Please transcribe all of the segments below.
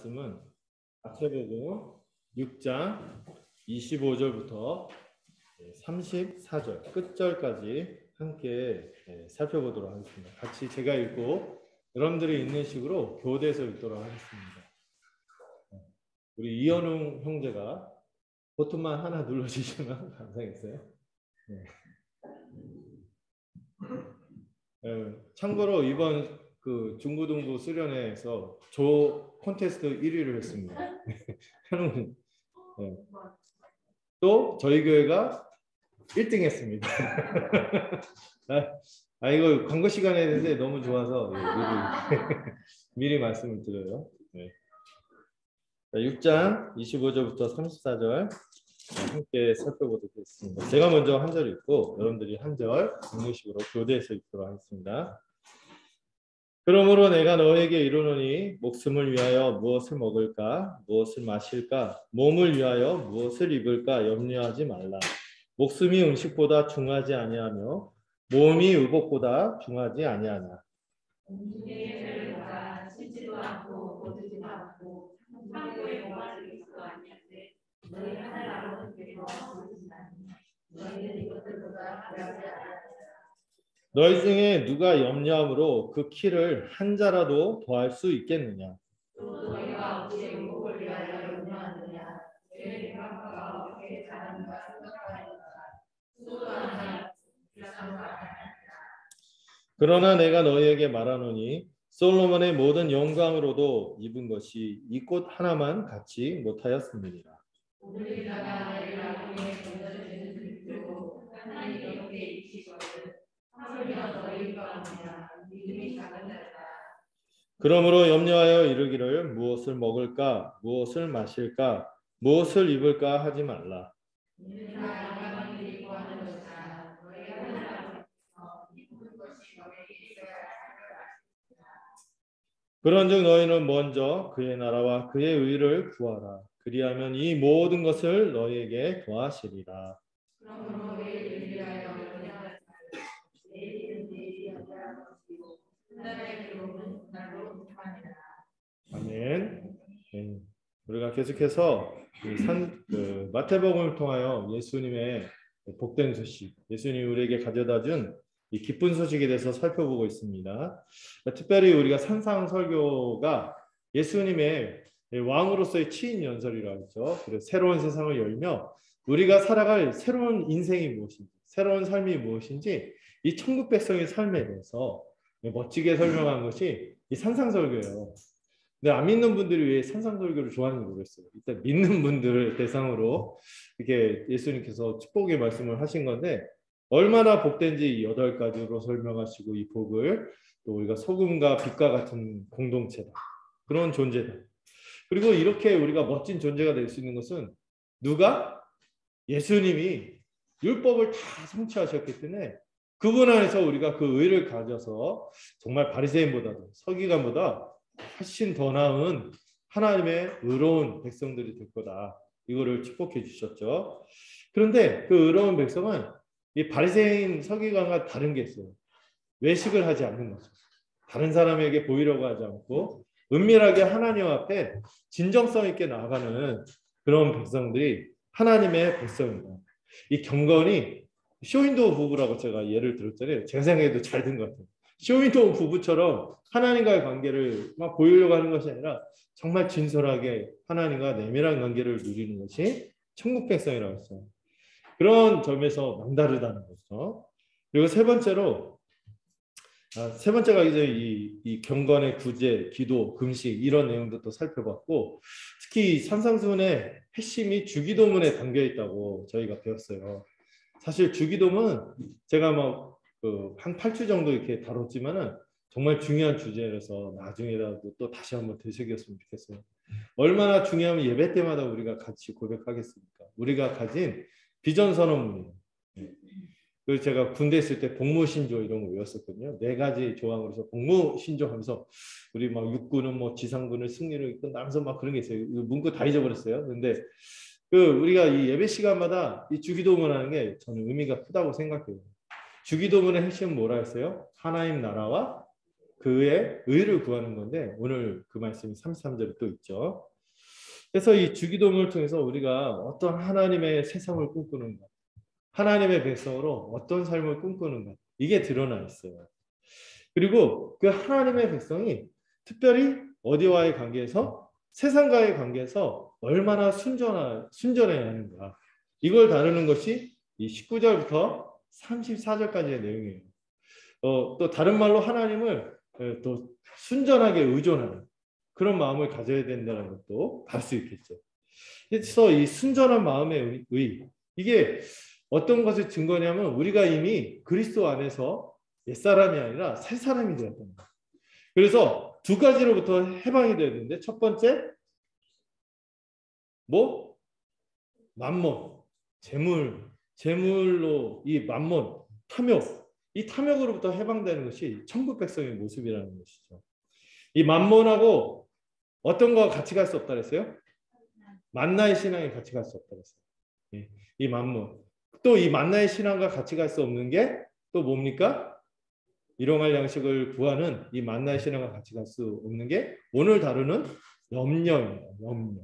말씀은 마태복음 6장 25절부터 34절 끝절까지 함께 살펴보도록 하겠습니다. 같이 제가 읽고 여러분들이 읽는 식으로 교대해서 읽도록 하겠습니다. 우리 이현웅 형제가 버튼만 하나 눌러주시면 감사하겠어요. 참고로 이번 그 중고등부 수련회에서 조 콘테스트 1위를 했습니다. 또 저희 교회가 1등 했습니다. 이거 광고 시간에 했는데 너무 좋아서 미리 말씀을 드려요. 6장 25절부터 34절 함께 살펴보도록 하겠습니다. 제가 먼저 한 절 읽고 여러분들이 한 절 읽는 식으로 교대해서 읽도록 하겠습니다. 그러므로 내가 너에게 이르노니 목숨을 위하여 무엇을 먹을까 무엇을 마실까 몸을 위하여 무엇을 입을까 염려하지 말라. 목숨이 음식보다 중하지 아니하며 몸이 의복보다 중하지 아니하나. 씻지도 않고 벗지도 않고 창고에 모아질 것도 아니한데 너희 하나님은 너희는 이것들보다 하지 않아. 너희 중에 누가 염려함으로 그 키를 한 자라도 더할 수 있겠느냐? 또 너희가 어찌 의복을 위하여 염려하느냐? 내 생각과 어떻게 자는가 생각하니까 그러나 내가 너희에게 말하노니 솔로몬의 모든 영광으로도 입은 것이 이 꽃 하나만 갖지 못하였습니다. 우리나라 너희 나중에 건져지는 그리스도 하나님 옆에 있으시거든. 그러므로 염려하여 이르기를 무엇을 먹을까 무엇을 마실까 무엇을 입을까 하지 말라. 그런즉 너희는 먼저 그의 나라와 그의 의를 구하라. 그리하면 이 모든 것을 너희에게 더하시리라. 아멘. 우리가 계속해서 마태복음을 통하여 예수님의 복된 소식, 예수님이 우리에게 가져다준 이 기쁜 소식에 대해서 살펴보고 있습니다. 특별히 우리가 산상설교가 예수님의 왕으로서의 취임 연설이라고 했죠. 그래서 새로운 세상을 열며 우리가 살아갈 새로운 인생이 무엇인지, 새로운 삶이 무엇인지 이 천국 백성의 삶에 대해서 멋지게 설명한 것이 이 산상설교예요. 근데 안 믿는 분들이 왜 산상설교를 좋아하는지 모르겠어요. 일단 믿는 분들을 대상으로 이렇게 예수님께서 축복의 말씀을 하신 건데 얼마나 복된지 8가지로 설명하시고 이 복을 또 우리가 소금과 빛과 같은 공동체다. 그런 존재다. 그리고 이렇게 우리가 멋진 존재가 될 수 있는 것은 누가? 예수님이 율법을 다 성취하셨기 때문에 그분 안에서 우리가 그 의를 가져서 정말 바리새인보다도 서기관보다 훨씬 더 나은 하나님의 의로운 백성들이 될 거다. 이거를 축복해 주셨죠. 그런데 그 의로운 백성은 이 바리새인 서기관과 다른 게 있어요. 외식을 하지 않는 거죠. 다른 사람에게 보이려고 하지 않고 은밀하게 하나님 앞에 진정성 있게 나아가는 그런 백성들이 하나님의 백성입니다. 이 경건이 쇼윈도우 부부라고 제가 예를 들었잖아요. 제가 생각해도 잘 든 것 같아요. 쇼윈도우 부부처럼 하나님과의 관계를 막 보이려고 하는 것이 아니라 정말 진솔하게 하나님과 내밀한 관계를 누리는 것이 천국 백성이라고 했어요. 그런 점에서 남다르다는 거죠. 그리고 세 번째가 이제 이 경건의 구제, 기도, 금식 이런 내용도 또 살펴봤고 특히 산상수훈의 핵심이 주기도문에 담겨 있다고 저희가 배웠어요. 사실 주기도문 제가 한 8주 정도 이렇게 다뤘지만은 정말 중요한 주제라서 나중에라도 또 다시 한번 되새겼으면 좋겠어요. 얼마나 중요하면 예배 때마다 우리가 같이 고백하겠습니까? 우리가 가진 비전 선언문이에요. 그래서 제가 군대 있을 때 복무신조 이런 거 외웠었거든요. 4가지 조항으로서 복무신조하면서 우리 막 육군은 뭐 지상군을 승리로 이끈다면서 막 그런 게 있어요. 문구 다 잊어버렸어요. 근데 우리가 이 예배 시간마다 이 주기도문 하는 게 저는 의미가 크다고 생각해요. 주기도문의 핵심은 뭐라 했어요? 하나님 나라와 그의 의를 구하는 건데 오늘 그 말씀이 33절에 또 있죠. 그래서 이 주기도문을 통해서 우리가 어떤 하나님의 세상을 꿈꾸는가, 하나님의 백성으로 어떤 삶을 꿈꾸는가 이게 드러나 있어요. 그리고 그 하나님의 백성이 특별히 어디와의 관계에서 세상과의 관계에서 얼마나 순전해야 하는가 이걸 다루는 것이 이 19절부터 34절까지의 내용이에요. 또 다른 말로 하나님을 또 순전하게 의존하는 그런 마음을 가져야 된다는 것도 알 수 있겠죠. 그래서 이 순전한 마음의 의 이게 어떤 것을 증거냐면 우리가 이미 그리스도 안에서 옛사람이 아니라 새 사람이 되었던 거예요. 그래서 두 가지로부터 해방이 되어야 되는데 첫 번째 뭐? 만몬, 재물로 이 만몬, 탐욕 이 탐욕으로부터 해방되는 것이 천국 백성의 모습이라는 것이죠. 이 만몬하고 어떤 거와 같이 갈 수 없다 그랬어요? 만나의 신앙에 같이 갈 수 없다 그랬어요. 이 만몬. 또 이 만나의 신앙과 같이 갈 수 없는 게 또 뭡니까? 일용할 양식을 구하는 이 만나의 신앙과 같이 갈 수 없는 게 오늘 다루는 염려입니다. 염려.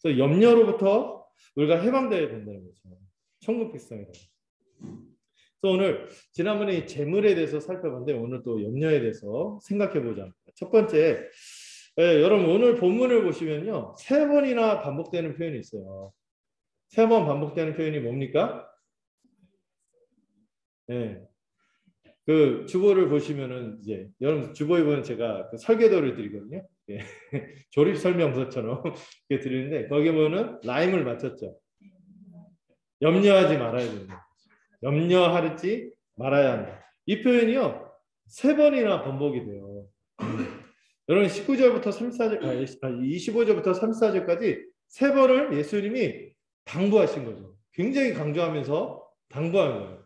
그래서 염려로부터 우리가 해방되어야 된다는 거죠. 천국 백성이다. 그래서 오늘 지난번에 재물에 대해서 살펴봤는데 오늘 또 염려에 대해서 생각해 보자. 첫 번째, 여러분 오늘 본문을 보시면요 3번이나 반복되는 표현이 있어요. 3번 반복되는 표현이 뭡니까? 네. 그 주보를 보시면은 이제 여러분 주보에 보면 제가 그 설계도를 드리거든요. 예. 조립 설명서처럼 이렇게 드리는데 거기 보면은 라임을 맞췄죠. 염려하지 말아야 된다. 염려하지 말아야 한다. 이 표현이요 3번이나 반복이 돼요. 여러분 19절부터 25절부터 34절까지 3번을 예수님이 당부하신 거죠. 굉장히 강조하면서 당부한 거예요.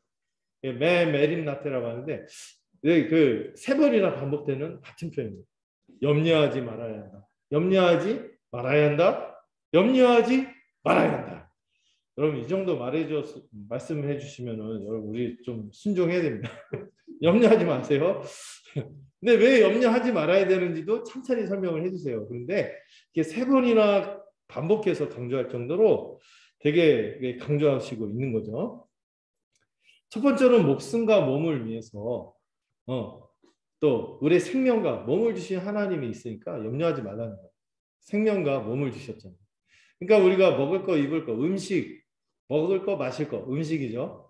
메림나테라고 하는데 그 3번이나 반복되는 같은 표현입니다. 염려하지 말아야 한다. 염려하지 말아야 한다. 염려하지 말아야 한다. 여러분 이 정도 말씀해 주시면은 여러분 우리 좀 순종해야 됩니다. 염려하지 마세요. 근데 왜 염려하지 말아야 되는지도 천천히 설명을 해주세요. 그런데 이게 3번이나 반복해서 강조할 정도로 되게 강조하시고 있는 거죠. 첫 번째는 목숨과 몸을 위해서 또 우리의 생명과 몸을 주신 하나님이 있으니까 염려하지 말라는 거예요. 생명과 몸을 주셨잖아요. 그러니까 우리가 먹을 거, 입을 거, 음식, 먹을 거, 마실 거, 음식이죠.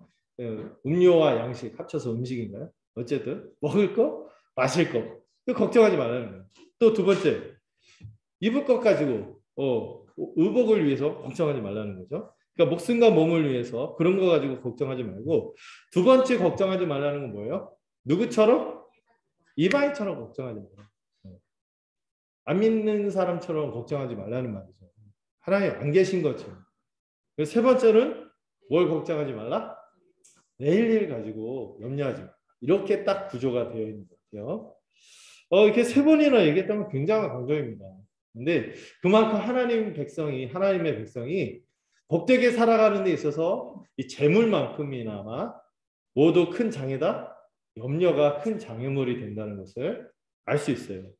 음료와 양식 합쳐서 음식인가요? 어쨌든 먹을 거, 마실 거, 걱정하지 말라는 거예요. 또 두 번째, 입을 것 가지고 의복을 위해서 걱정하지 말라는 거죠. 그러니까 목숨과 몸을 위해서 그런 거 가지고 걱정하지 말고 두 번째 걱정하지 말라는 건 뭐예요? 누구처럼? 이방인처럼 걱정하지 말아요. 안 믿는 사람처럼 걱정하지 말라는 말이죠. 하나님 안 계신 것처럼. 세 번째는 뭘 걱정하지 말라? 내일 일 가지고 염려하지 말라. 이렇게 딱 구조가 되어 있는 것 같아요. 이렇게 3번이나 얘기했다면 굉장한 강조입니다. 근데 그만큼 하나님의 백성이 복되게 살아가는 데 있어서 이 재물만큼이나마 모두 큰 장애다. 염려가 큰 장애물이 된다는 것을 알 수 있어요.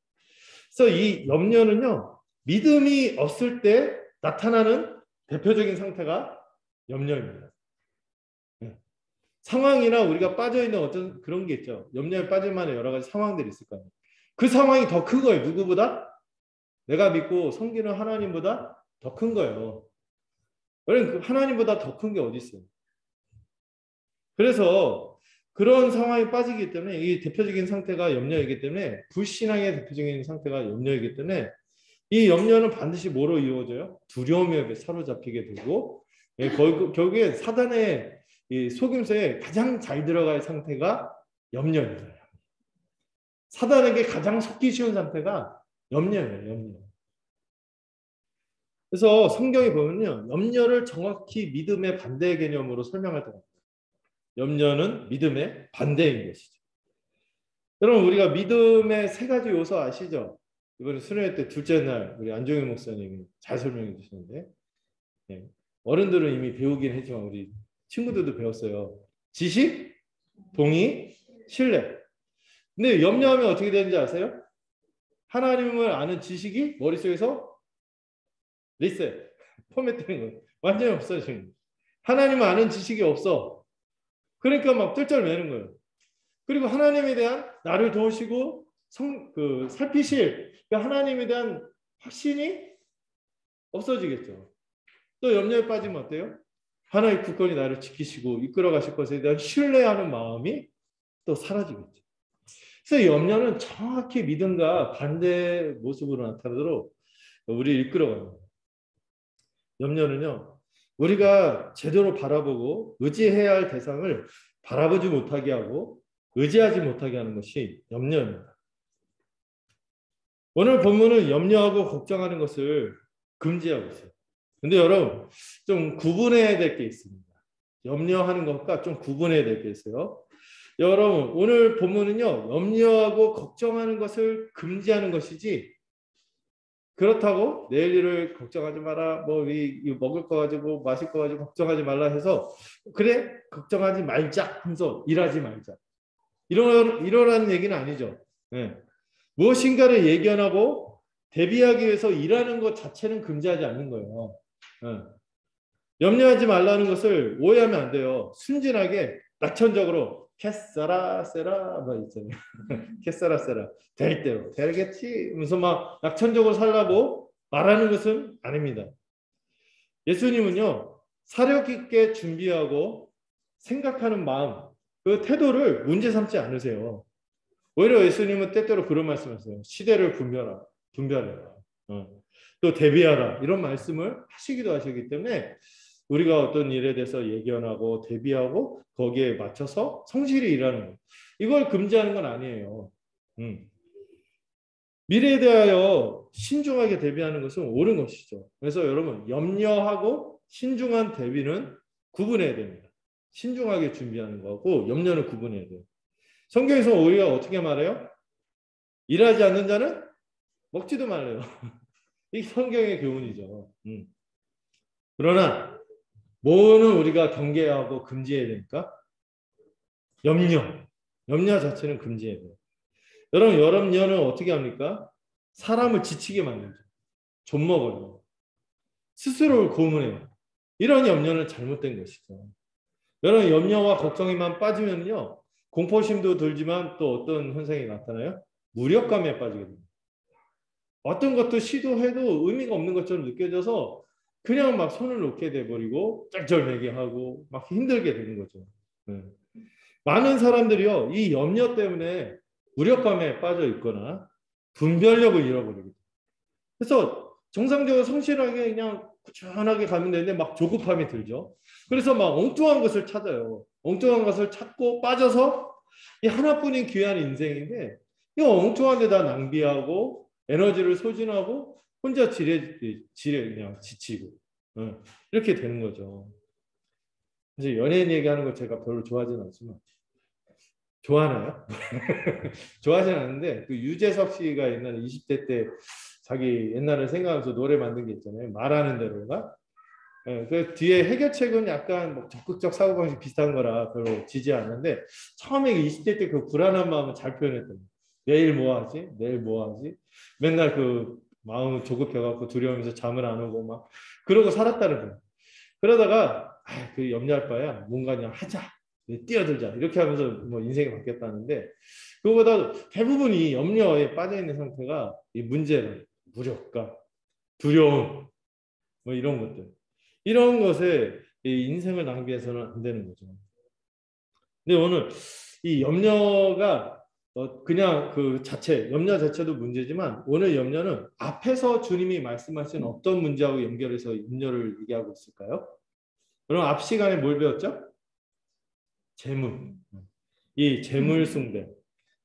그래서 이 염려는요. 믿음이 없을 때 나타나는 대표적인 상태가 염려입니다. 상황이나 우리가 빠져있는 어떤 그런 게 있죠. 염려에 빠질 만한 여러 가지 상황들이 있을 거예요. 그 상황이 더 큰 거예요. 누구보다? 내가 믿고 섬기는 하나님보다 더 큰 거예요. 여러분 하나님보다 더 큰 게 어디 있어요? 그래서 그런 상황에 빠지기 때문에 이 대표적인 상태가 염려이기 때문에 불신앙의 대표적인 상태가 염려이기 때문에 이 염려는 반드시 뭐로 이루어져요? 두려움에 사로잡히게 되고 결국에 사단의 이 속임수에 가장 잘 들어갈 상태가 염려입니다. 사단에게 가장 속기 쉬운 상태가 염려예요. 염려. 그래서 성경에 보면요. 염려를 정확히 믿음의 반대 개념으로 설명할 때가 있어요. 염려는 믿음의 반대인 것이죠. 여러분 우리가 믿음의 3가지 요소 아시죠? 이번에 수련회 때 둘째 날 우리 안종일 목사님이 잘 설명해 주셨는데 어른들은 이미 배우긴 했지만 우리 친구들도 배웠어요. 지식, 동의, 신뢰. 근데 염려하면 어떻게 되는지 아세요? 하나님을 아는 지식이 머릿속에서 리셋, 포맷되는 거예요. 완전히 없어지는 거예요. 하나님을 아는 지식이 없어. 그러니까 막 쩔쩔매는 거예요. 그리고 하나님에 대한 나를 도우시고 살피실 그 하나님에 대한 확신이 없어지겠죠. 또 염려에 빠지면 어때요? 하나님 굳건히 나를 지키시고 이끌어 가실 것에 대한 신뢰하는 마음이 또 사라지겠죠. 그래서 염려는 정확히 믿음과 반대 모습으로 나타나도록 우리를 이끌어갑니다. 염려는요, 우리가 제대로 바라보고 의지해야 할 대상을 바라보지 못하게 하고 의지하지 못하게 하는 것이 염려입니다. 오늘 본문은 염려하고 걱정하는 것을 금지하고 있어요. 근데 여러분, 좀 구분해야 될 게 있습니다. 염려하는 것과 좀 구분해야 될 게 있어요. 여러분, 오늘 본문은요, 염려하고 걱정하는 것을 금지하는 것이지, 그렇다고 내일 일을 걱정하지 마라, 뭐 이거 먹을 거 가지고 마실 거 가지고 걱정하지 말라 해서 그래 걱정하지 말자 하면서 일하지 말자 이러라는 얘기는 아니죠. 네. 무엇인가를 예견하고 대비하기 위해서 일하는 것 자체는 금지하지 않는 거예요. 네. 염려하지 말라는 것을 오해하면 안 돼요. 순진하게 낙천적으로 캐싸라 세라 뭐 있잖아요. 캐싸라 세라 될 대로 되겠지 하면서 막 낙천적으로 살라고 말하는 것은 아닙니다. 예수님은요, 사력 있게 준비하고 생각하는 마음, 그 태도를 문제 삼지 않으세요. 오히려 예수님은 때때로 그런 말씀하세요. 시대를 분별해라. 또 대비하라. 이런 말씀을 하시기도 하시기 때문에 우리가 어떤 일에 대해서 예견하고 대비하고 거기에 맞춰서 성실히 일하는 것. 이걸 금지하는 건 아니에요. 미래에 대하여 신중하게 대비하는 것은 옳은 것이죠. 그래서 여러분 염려하고 신중한 대비는 구분해야 됩니다. 신중하게 준비하는 거하고 염려는 구분해야 돼요. 성경에서 오히려 어떻게 말해요? 일하지 않는 자는 먹지도 말래요. 이 성경의 교훈이죠. 그러나 뭐는 우리가 경계하고 금지해야 되니까? 염려 자체는 금지해야 돼요. 여러분 염려는 어떻게 합니까? 사람을 지치게 만들죠. 좀먹어요. 스스로를 고문해요. 이런 염려는 잘못된 것이죠. 여러분 염려와 걱정에만 빠지면요. 공포심도 들지만 또 어떤 현상이 나타나요? 무력감에 빠지게 됩니다. 어떤 것도 시도해도 의미가 없는 것처럼 느껴져서 그냥 막 손을 놓게 돼버리고 쩔쩔매게 하고 막 힘들게 되는 거죠. 네. 많은 사람들이요. 이 염려 때문에 무력감에 빠져 있거나 분별력을 잃어버리게 돼요. 그래서 정상적으로 성실하게 그냥 꾸준하게 가면 되는데 막 조급함이 들죠. 그래서 막 엉뚱한 것을 찾아요. 엉뚱한 것을 찾고 빠져서 이 하나뿐인 귀한 인생인데 이 엉뚱한 데다 낭비하고 에너지를 소진하고 혼자 그냥 지치고 이렇게 되는 거죠. 그래서 연예인 얘기하는 거 제가 별로 좋아하지는 않지만 좋아하나요? 좋아하지는 않는데 그 유재석 씨가 옛날에 20대 때 자기 옛날을 생각하면서 노래 만든 게 있잖아요. 말하는 대로가. 그 뒤에 해결책은 약간 뭐 적극적 사고방식 비슷한 거라 별로 지지 않는데 처음에 20대 때 그 불안한 마음을 잘 표현했던 내일 뭐 하지? 내일 뭐 하지? 맨날 그 마음은 조급해갖고 두려우면서 잠을 안 오고 막 그러고 살았다는 거예요. 그러다가 그 염려할 바야 뭔가 그냥 하자. 뛰어들자 이렇게 하면서 뭐 인생이 바뀌었다는데 그거보다 대부분이 염려에 빠져 있는 상태가 이 문제를 무력감, 두려움 뭐 이런 것들 이런 것에 이 인생을 낭비해서는 안 되는 거죠. 근데 오늘 이 염려가 그냥 그 자체 염려 자체도 문제지만 오늘 염려는 앞에서 주님이 말씀하신 어떤 문제하고 연결해서 염려를 얘기하고 있을까요? 그럼 앞 시간에 뭘 배웠죠? 재물. 이 재물 숭배.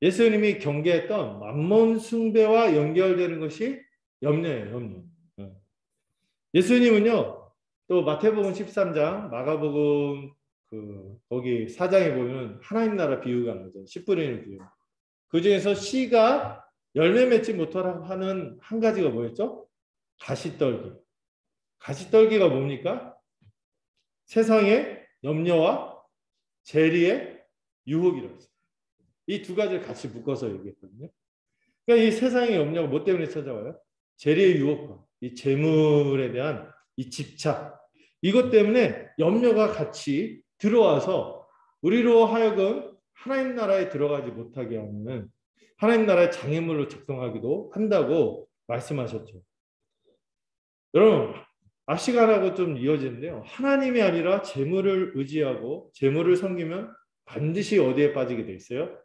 예수님이 경계했던 만몬 숭배와 연결되는 것이 염려예요. 염려. 예수님은요. 또 마태복음 13장, 마가복음 거기 4장에 보면 하나님 나라 비유가 나오죠. 씨 뿌리는 비유. 그 중에서 씨가 열매 맺지 못하라고 하는 한 가지가 뭐였죠? 가시떨기. 가시떨기가 뭡니까? 세상의 염려와 재리의 유혹이라고 했어요. 이 두 가지를 같이 묶어서 얘기했거든요. 그러니까 이 세상의 염려가 뭐 때문에 찾아와요? 재리의 유혹과 이 재물에 대한 이 집착, 이것 때문에 염려가 같이 들어와서 우리로 하여금 하나님 나라에 들어가지 못하게 하는, 하나님 나라의 장애물로 작동하기도 한다고 말씀하셨죠. 여러분, 앞 시간하고 좀 이어지는데요. 하나님이 아니라 재물을 의지하고 재물을 섬기면 반드시 어디에 빠지게 돼 있어요?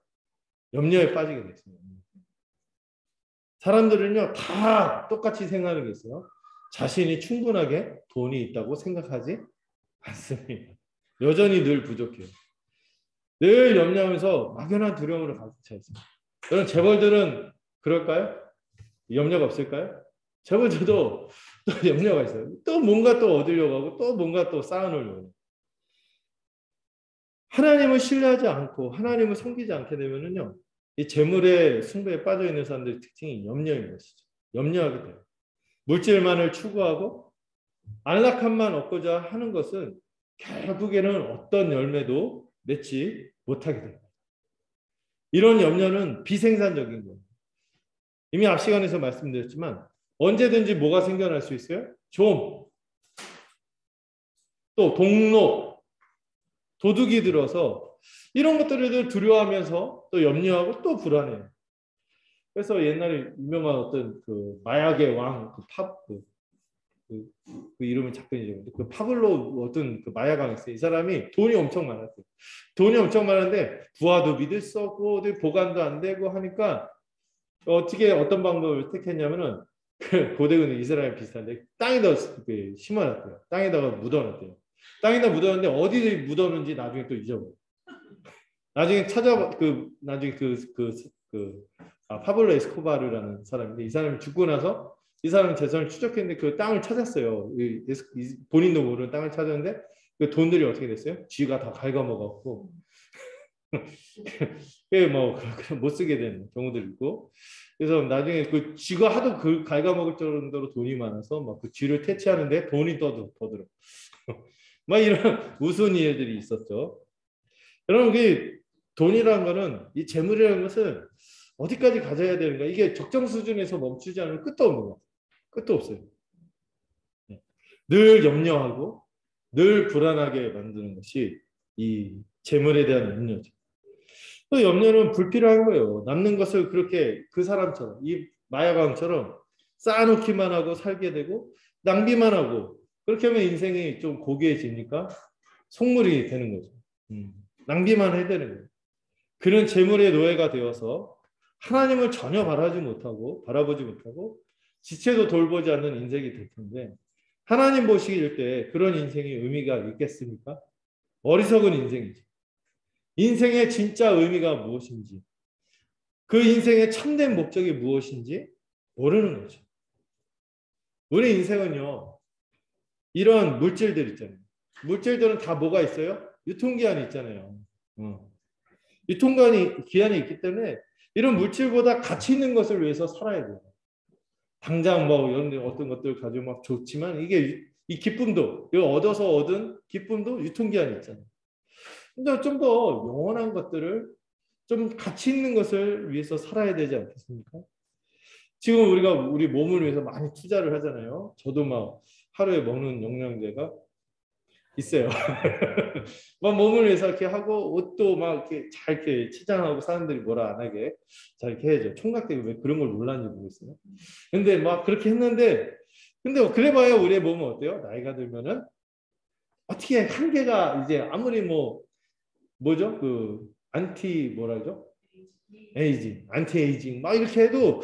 염려에 빠지게 돼 있습니다. 사람들은요, 다 똑같이 생각하는 게 있어요. 자신이 충분하게 돈이 있다고 생각하지 않습니다. 여전히 늘 부족해요. 늘 염려하면서 막연한 두려움으로 가득 차 있습니다. 여러분, 재벌들은 그럴까요? 염려가 없을까요? 재벌들도 또 염려가 있어요. 또 뭔가 또 얻으려고 하고 또 뭔가 또 쌓아놓으려고. 하나님을 신뢰하지 않고 하나님을 섬기지 않게 되면은요, 이 재물의 승부에 빠져 있는 사람들의 특징이 염려인 것이죠. 염려하게 돼요. 물질만을 추구하고 안락함만 얻고자 하는 것은 결국에는 어떤 열매도 맺지 못하게 됩니다. 이런 염려는 비생산적인 거예요. 이미 앞 시간에서 말씀드렸지만 언제든지 뭐가 생겨날 수 있어요? 좀, 또 동록, 도둑이 들어서 이런 것들을 두려워하면서 또 염려하고 또 불안해요. 그래서 옛날에 유명한 어떤 그 마약의 왕, 그 이름은 잠깐 잊어버렸는데 그 파블로 어떤 그 마약왕이 있어요. 이 사람이 돈이 엄청 많았어요. 돈이 엄청 많은데 부하도 믿을 수 없고 보관도 안 되고 하니까 어떻게 어떤 방법을 택했냐면은 그 고대는 이스라엘 비슷한데 땅에다 심어놨대요. 땅에다가 묻어놨대요. 땅에다 묻었는데 어디 묻었는지 나중에 또 잊어버려요. 나중에 나중에 파블로 에스코바르라는 사람인데 이 사람이 죽고 나서 이 사람은 재산을 추적했는데 그 땅을 찾았어요. 본인도 모르는 땅을 찾았는데 그 돈들이 어떻게 됐어요? 쥐가 다 갉아먹었고 못 쓰게 되는 경우들이 있고, 그래서 나중에 그 쥐가 하도 그 갉아먹을 정도로 돈이 많아서 막 그 쥐를 퇴치하는데 돈이 더 들어. 막 이런 우스운 일들이 있었죠. 여러분, 그 돈이라는 거는 이 재물이라는 것은 어디까지 가져야 되는가? 이게 적정 수준에서 멈추지 않으면 끝도 없는 거예요. 끝도 없어요. 늘 염려하고 늘 불안하게 만드는 것이 이 재물에 대한 염려죠. 또 염려는 불필요한 거예요. 남는 것을 그렇게 그 사람처럼 이 마야광처럼 쌓아놓기만 하고 살게 되고 낭비만 하고 그렇게 하면 인생이 좀 고귀해지니까 속물이 되는 거죠. 낭비만 해야 되는 거예요. 그런 재물의 노예가 되어서 하나님을 전혀 바라보지 못하고 지체도 돌보지 않는 인생이 될 텐데 하나님 보시길 때 그런 인생이 의미가 있겠습니까? 어리석은 인생이죠. 인생의 진짜 의미가 무엇인지, 그 인생의 참된 목적이 무엇인지 모르는 거죠. 우리 인생은요, 이런 물질들 있잖아요. 물질들은 다 뭐가 있어요? 유통기한이 있잖아요. 유통기한이 있기 때문에 이런 물질보다 가치 있는 것을 위해서 살아야 돼요. 당장 뭐 이런 어떤 것들 가지고 막 좋지만 이게 이 기쁨도, 이거 얻어서 얻은 기쁨도 유통기한이 있잖아요. 근데 좀 더 영원한 것들을 좀 가치 있는 것을 위해서 살아야 되지 않겠습니까? 지금 우리가 우리 몸을 위해서 많이 투자를 하잖아요. 저도 막 하루에 먹는 영양제가 있어요. 막 몸을 위해서 이렇게 하고 옷도 막 이렇게 잘 이렇게 치장하고 사람들이 뭐라 안 하게 잘 이렇게 해야죠. 총각 때문에 왜 그런 걸 몰랐는지 모르겠어요. 근데 막 그렇게 했는데 근데 그래봐야 우리의 몸은 어때요? 나이가 들면은 어떻게 한계가 이제 아무리 뭐죠? 그 뭐라죠? 안티 에이징 막 이렇게 해도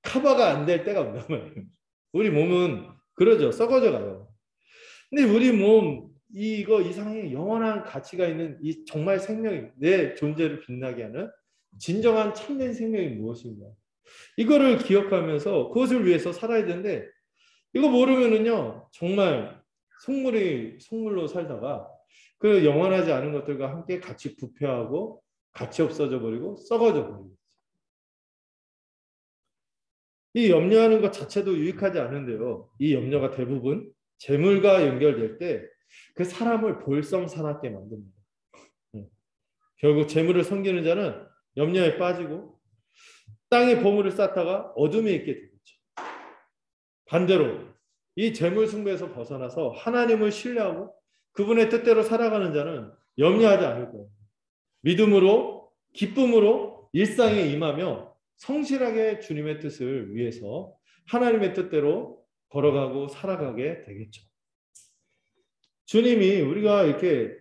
커버가 안 될 때가 없단 말이에요. 우리 몸은 그러죠. 썩어져 가요. 근데 우리 몸 이거 이상의 영원한 가치가 있는 이 정말 생명이 내 존재를 빛나게 하는 진정한 참된 생명이 무엇인가? 이거를 기억하면서 그것을 위해서 살아야 되는데 이거 모르면은요 정말 속물로 살다가 그 영원하지 않은 것들과 함께 같이 부패하고 같이 없어져 버리고 썩어져 버리고 이 염려하는 것 자체도 유익하지 않은데요. 이 염려가 대부분 재물과 연결될 때 그 사람을 볼썽사납게 만듭니다. 결국 재물을 섬기는 자는 염려에 빠지고 땅에 보물을 쌓다가 어둠에 있게 되겠죠. 반대로 이 재물 숭배에서 벗어나서 하나님을 신뢰하고 그분의 뜻대로 살아가는 자는 염려하지 않을 거예요. 믿음으로 기쁨으로 일상에 임하며 성실하게 주님의 뜻을 위해서 하나님의 뜻대로 걸어가고 살아가게 되겠죠. 주님이 우리가 이렇게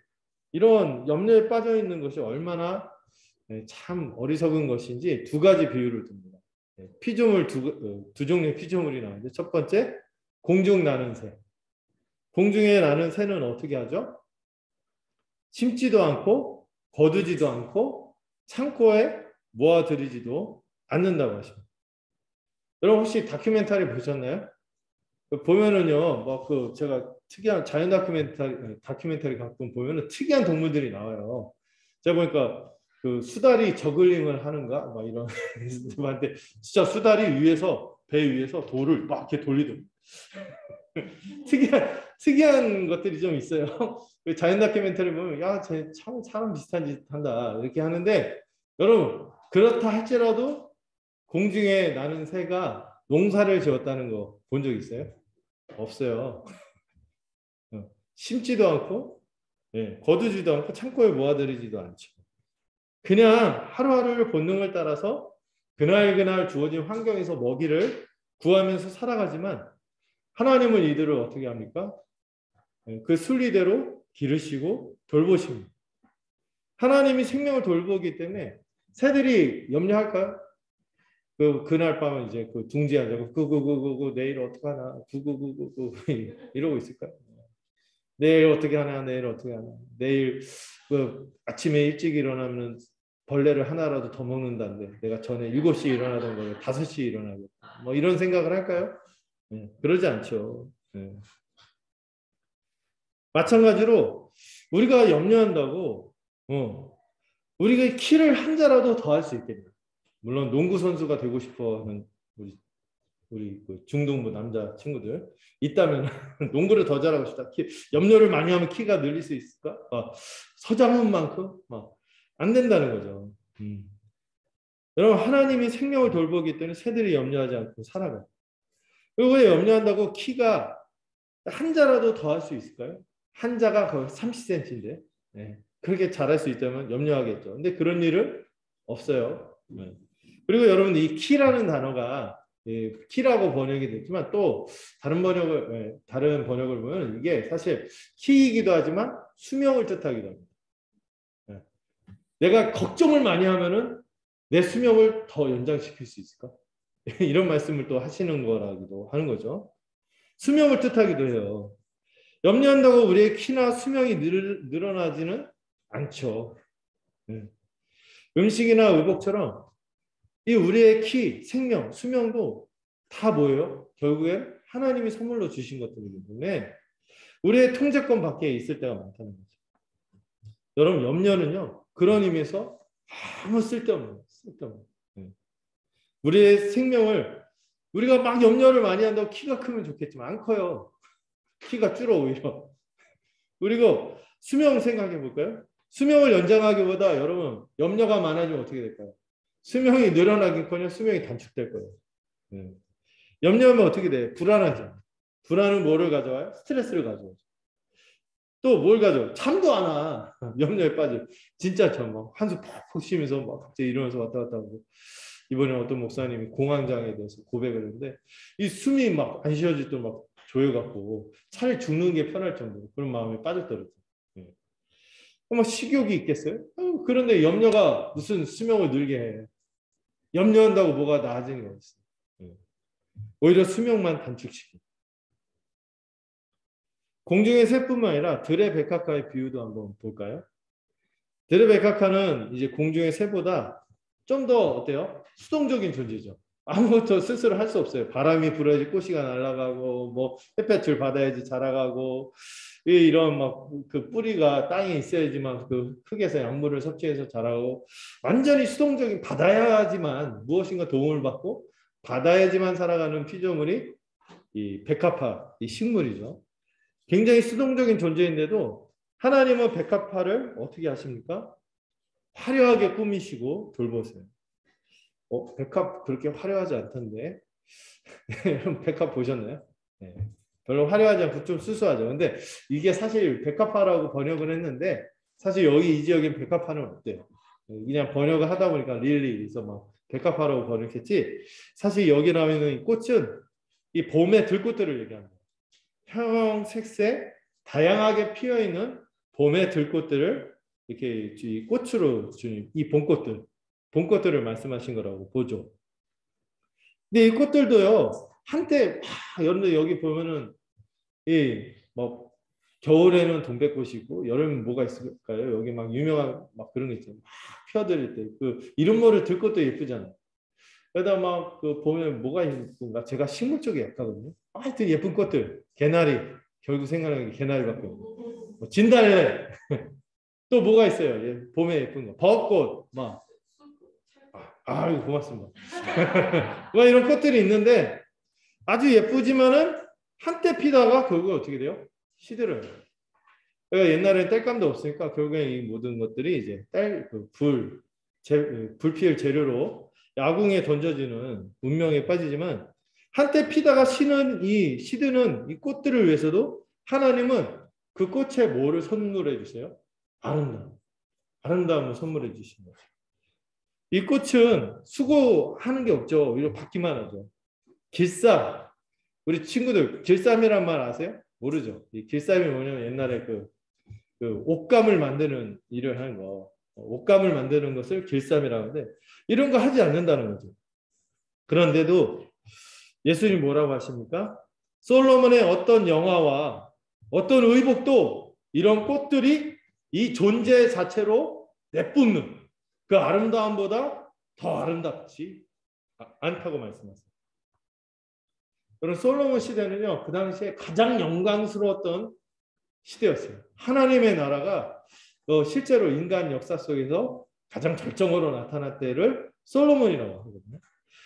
이런 염려에 빠져 있는 것이 얼마나 참 어리석은 것인지 두 가지 비유를 듭니다. 피조물 두 종류의 피조물이 나오는데 첫 번째 공중 나는 새. 공중에 나는 새는 어떻게 하죠? 심지도 않고 거두지도 않고 창고에 모아들이지도 않는다고 하십니다. 여러분 혹시 다큐멘터리 보셨나요? 보면은요, 뭐 제가 특이한 자연 다큐멘터리 가끔 보면은 특이한 동물들이 나와요. 제가 보니까 그 수달이 저글링을 하는가 막 이런 한테 진짜 수달이 위에서 배 위에서 돌을 막 이렇게 돌리더라고요. 특이한 것들이 좀 있어요. 자연 다큐멘터리 보면 야, 쟤 참 사람 비슷한 짓 한다 이렇게 하는데 여러분 그렇다 할지라도 공중에 나는 새가 농사를 지었다는 거 본 적 있어요? 없어요. 심지도 않고 거두지도 않고 창고에 모아들이지도 않죠. 그냥 하루하루를 본능을 따라서 그날 주어진 환경에서 먹이를 구하면서 살아가지만 하나님은 이들을 어떻게 합니까? 그 순리대로 기르시고 돌보십니다. 하나님이 생명을 돌보기 때문에 새들이 염려할까요? 그날 밤은 이제 그 둥지하자고 구구구구구 내일 어떡하나 구구구구구 이러고 있을까요? 내일 어떻게 하나 내일 어떻게 하나 내일 아침에 일찍 일어나면 벌레를 하나라도 더 먹는다는데 내가 전에 7시에 일어나던 거를 5시에 일어나겠다. 뭐 이런 생각을 할까요? 그러지 않죠. 마찬가지로 우리가 염려한다고 우리가 키를 한 자라도 더 할 수 있겠냐. 물론 농구 선수가 되고 싶어하는 우리 그 중등부 남자 친구들 있다면 농구를 더 잘하고 싶다. 염려를 많이 하면 키가 늘릴 수 있을까? 서장훈만큼 안 된다는 거죠. 여러분 하나님이 생명을 돌보기 때문에 새들이 염려하지 않고 살아가요. 그리고 왜 염려한다고 키가 한 자라도 더 할 수 있을까요? 한 자가 거의 30cm인데 그렇게 잘할 수 있다면 염려하겠죠. 근데 그런 일은 없어요. 그리고 여러분 이 키라는 단어가 키라고 번역이 됐지만 또 다른 번역을 보면 이게 사실 키이기도 하지만 수명을 뜻하기도 합니다. 내가 걱정을 많이 하면은 내 수명을 더 연장시킬 수 있을까? 이런 말씀을 또 하시는 거라기도 하는 거죠. 수명을 뜻하기도 해요. 염려한다고 우리의 키나 수명이 늘어나지는 않죠. 음식이나 의복처럼 이 우리의 키, 생명, 수명도 다 뭐예요? 결국엔 하나님이 선물로 주신 것들이기 때문에 우리의 통제권 밖에 있을 때가 많다는 거죠. 여러분 염려는요. 그런 의미에서 아무 쓸데없는 우리의 생명을 우리가 막 염려를 많이 한다고 키가 크면 좋겠지만 안 커요. 키가 줄어 오히려. 그리고 수명 생각해 볼까요? 수명을 연장하기보다 여러분 염려가 많아지면 어떻게 될까요? 수명이 늘어나긴커녕 수명이 단축될 거예요. 염려하면 어떻게 돼요? 불안하죠. 불안은 뭐를 가져와요? 스트레스를 가져오죠. 또 뭘 가져와요? 잠도 안 와. 염려에 빠져. 진짜 막 한숨 푹푹 쉬면서 막 갑자기 일어나서 왔다 갔다 하고. 이번에 어떤 목사님이 공황장애에 대해서 고백을 했는데 이 숨이 막 안 쉬어지도록 막 조여갖고 차라리 죽는 게 편할 정도로 그런 마음에 빠졌더라고요. 막 식욕이 있겠어요? 그런데 염려가 무슨 수명을 늘게 해. 염려한다고 뭐가 나아지는 게 어딨어요. 오히려 수명만 단축시켜. 공중의 새뿐만 아니라 들의 백합화의 비유도 한번 볼까요? 들의 백합화는 이제 공중의 새보다 좀 더 어때요? 수동적인 존재죠. 아무것도 스스로 할 수 없어요. 바람이 불어야지 꽃이가 날아가고 뭐 햇볕을 받아야지 자라가고 이런 막 그 뿌리가 땅에 있어야지만 그 흙에서 약물을 섭취해서 자라고 완전히 수동적인 받아야지만 무엇인가 도움을 받고 받아야지만 살아가는 피조물이 이 백합화, 이 식물이죠. 굉장히 수동적인 존재인데도 하나님은 백합화를 어떻게 하십니까? 화려하게 꾸미시고 돌보세요. 백합 그렇게 화려하지 않던데. 여러분 백합 보셨나요? 네. 별로 화려하지 않고 좀 수수하죠. 근데 이게 사실 백합화라고 번역을 했는데 사실 여기 이 지역엔 백합화는 없대요. 그냥 번역을 하다 보니까 릴리에서 막 백합화라고 번역했지. 사실 여기 나오는 이 꽃은 이 봄의 들꽃들을 얘기합니다. 형색색 다양하게 피어 있는 봄의 들꽃들을 이렇게 이 꽃으로 주는 이 봄꽃들을 말씀하신 거라고 보죠. 근데 이 꽃들도요 한때 여러분들 여기 보면은 뭐 겨울에는 동백꽃이고 여름엔 뭐가 있을까요? 여기 막 유명한 막 그런 게 있잖아요. 막 펴드릴 때 그 이름 모를 들꽃도 예쁘잖아요. 그러다 막 그 보면 뭐가 예쁜가? 제가 식물 쪽에 약하거든요. 하여튼 예쁜 꽃들, 개나리 결국 생각나는 게 개나리밖에 없고 뭐 진달래 또 뭐가 있어요? 봄에 예쁜 거 벚꽃 막 아유 고맙습니다. 뭐 이런 꽃들이 있는데 아주 예쁘지만은 한때 피다가 결국에 어떻게 돼요? 시들어요. 그러니까 옛날에는 땔감도 없으니까 결국에 이 모든 것들이 이제 불 피울 재료로 야궁에 던져지는 운명에 빠지지만 한때 피다가 시드는 이 꽃들을 위해서도 하나님은 그 꽃에 뭐를 선물해 주세요? 아름다움을 선물해 주신 거죠. 이 꽃은 수고하는 게 없죠. 이렇게 받기만 하죠. 길쌈 우리 친구들 길쌈이란 말 아세요? 모르죠. 이 길쌈이 뭐냐면 옛날에 그 옷감을 만드는 일을 하는 거, 옷감을 만드는 것을 길쌈이라고 하는데 이런 거 하지 않는다는 거죠. 그런데도 예수님 뭐라고 하십니까? 솔로몬의 어떤 영화와 어떤 의복도 이런 꽃들이 이 존재 자체로 내뿜는 그 아름다움보다 더 아름답지 않다고 말씀하세요. 여러분 솔로몬 시대는요 그 당시에 가장 영광스러웠던 시대였어요. 하나님의 나라가 실제로 인간 역사 속에서 가장 절정으로 나타날 때를 솔로몬이라고 하거든요.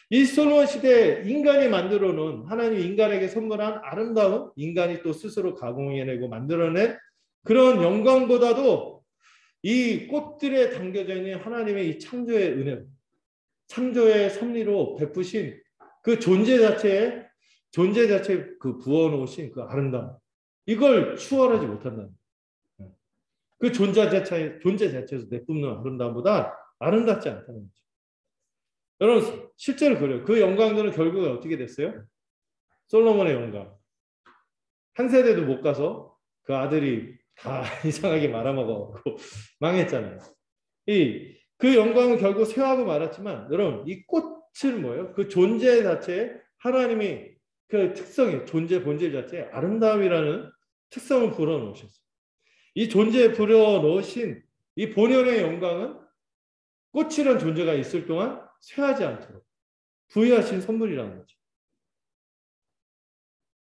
이 솔로몬 시대에 인간이 만들어 놓은 하나님 인간에게 선물한 아름다운 인간이 또 스스로 가공해내고 만들어낸 그런 영광보다도 이 꽃들에 담겨져 있는 하나님의 이 창조의 은혜, 창조의 섭리로 베푸신 그 존재 자체에 그 부어놓으신 그 아름다움 이걸 추월하지 못한다는 거예요. 그 존재 자체에서 내뿜는 아름다움보다 아름답지 않다는 거죠. 여러분 실제로 그래요. 그 영광들은 결국에 어떻게 됐어요? 솔로몬의 영광. 한 세대도 못 가서 그 아들이 다 이상하게 말아먹어갖고 망했잖아요. 그 영광은 결국 쇠하고 말았지만 여러분 이 꽃은 뭐예요? 그 존재 자체에 하나님이 그 특성이 존재 본질 자체에 아름다움이라는 특성을 불어넣으셨어요. 이 존재에 불어넣으신 이 본연의 영광은 꽃이란 존재가 있을 동안 쇠하지 않도록 부여하신 선물이라는 거죠.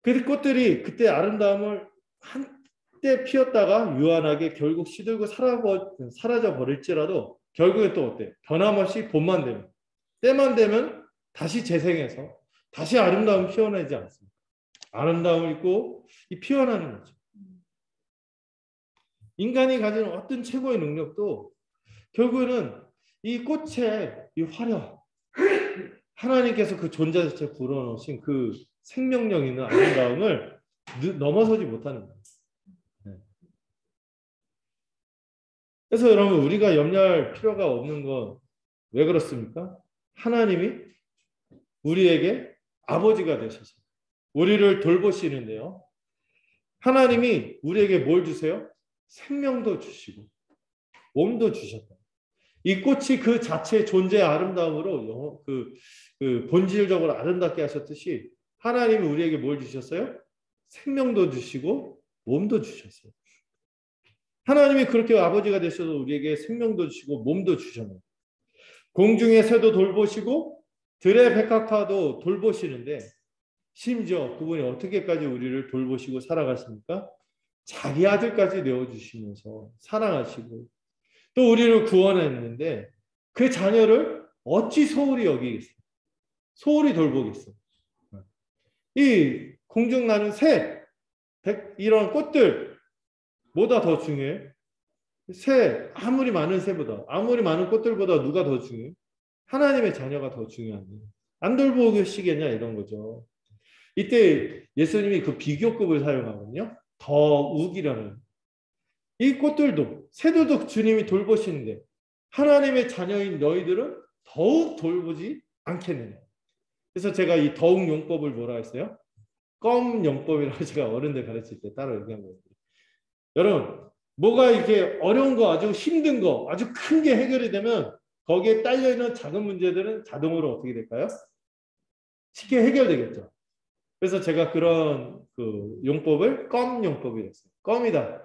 그 꽃들이 그때 아름다움을 한때 피었다가 유한하게 결국 시들고 사라져 버릴지라도 결국에 또 어때? 변함없이 봄만 되면 때만 되면 다시 재생해서 다시 아름다움 피어나지 않습니다. 아름다움을 입고 피어나는 거죠. 인간이 가진 어떤 최고의 능력도 결국에는 이 꽃의 이 화려, 하나님께서 그 존재 자체에 불어넣으신 그 생명력 있는 아름다움을 넘어서지 못하는 거예요. 그래서 여러분 우리가 염려할 필요가 없는 건 왜 그렇습니까? 하나님이 우리에게 아버지가 되셔서 우리를 돌보시는데요. 하나님이 우리에게 뭘 주세요? 생명도 주시고 몸도 주셨다. 이 꽃이 그 자체의 존재의 아름다움으로 그 본질적으로 아름답게 하셨듯이 하나님이 우리에게 뭘 주셨어요? 생명도 주시고 몸도 주셨어요. 하나님이 그렇게 아버지가 되셔서 우리에게 생명도 주시고 몸도 주셨네요. 공중의 새도 돌보시고 들의 백합화도 돌보시는데 심지어 그분이 어떻게까지 우리를 돌보시고 살아가십니까? 자기 아들까지 내어주시면서 사랑하시고 또 우리를 구원했는데 그 자녀를 어찌 소홀히 여기겠어요? 소홀히 돌보겠어요? 이 공중 나는 새, 이런 꽃들 보다 더 중요해요? 새, 아무리 많은 새보다, 아무리 많은 꽃들보다 누가 더 중요해? 하나님의 자녀가 더 중요한데. 안 돌보시겠냐 이런 거죠. 이때 예수님이 그 비교급을 사용하거든요. 더욱이라는. 이 꽃들도, 새들도 주님이 돌보시는데 하나님의 자녀인 너희들은 더욱 돌보지 않겠느냐. 그래서 제가 이 더욱 용법을 뭐라 했어요? 껌 용법이라고 제가 어른들 가르칠 때 따로 얘기한 거예요. 여러분, 뭐가 이렇게 어려운 거, 아주 힘든 거, 아주 큰 게 해결이 되면 거기에 딸려있는 작은 문제들은 자동으로 어떻게 될까요? 쉽게 해결되겠죠. 그래서 제가 그런 그 용법을 껌 용법이라고 했어요. 껌이다.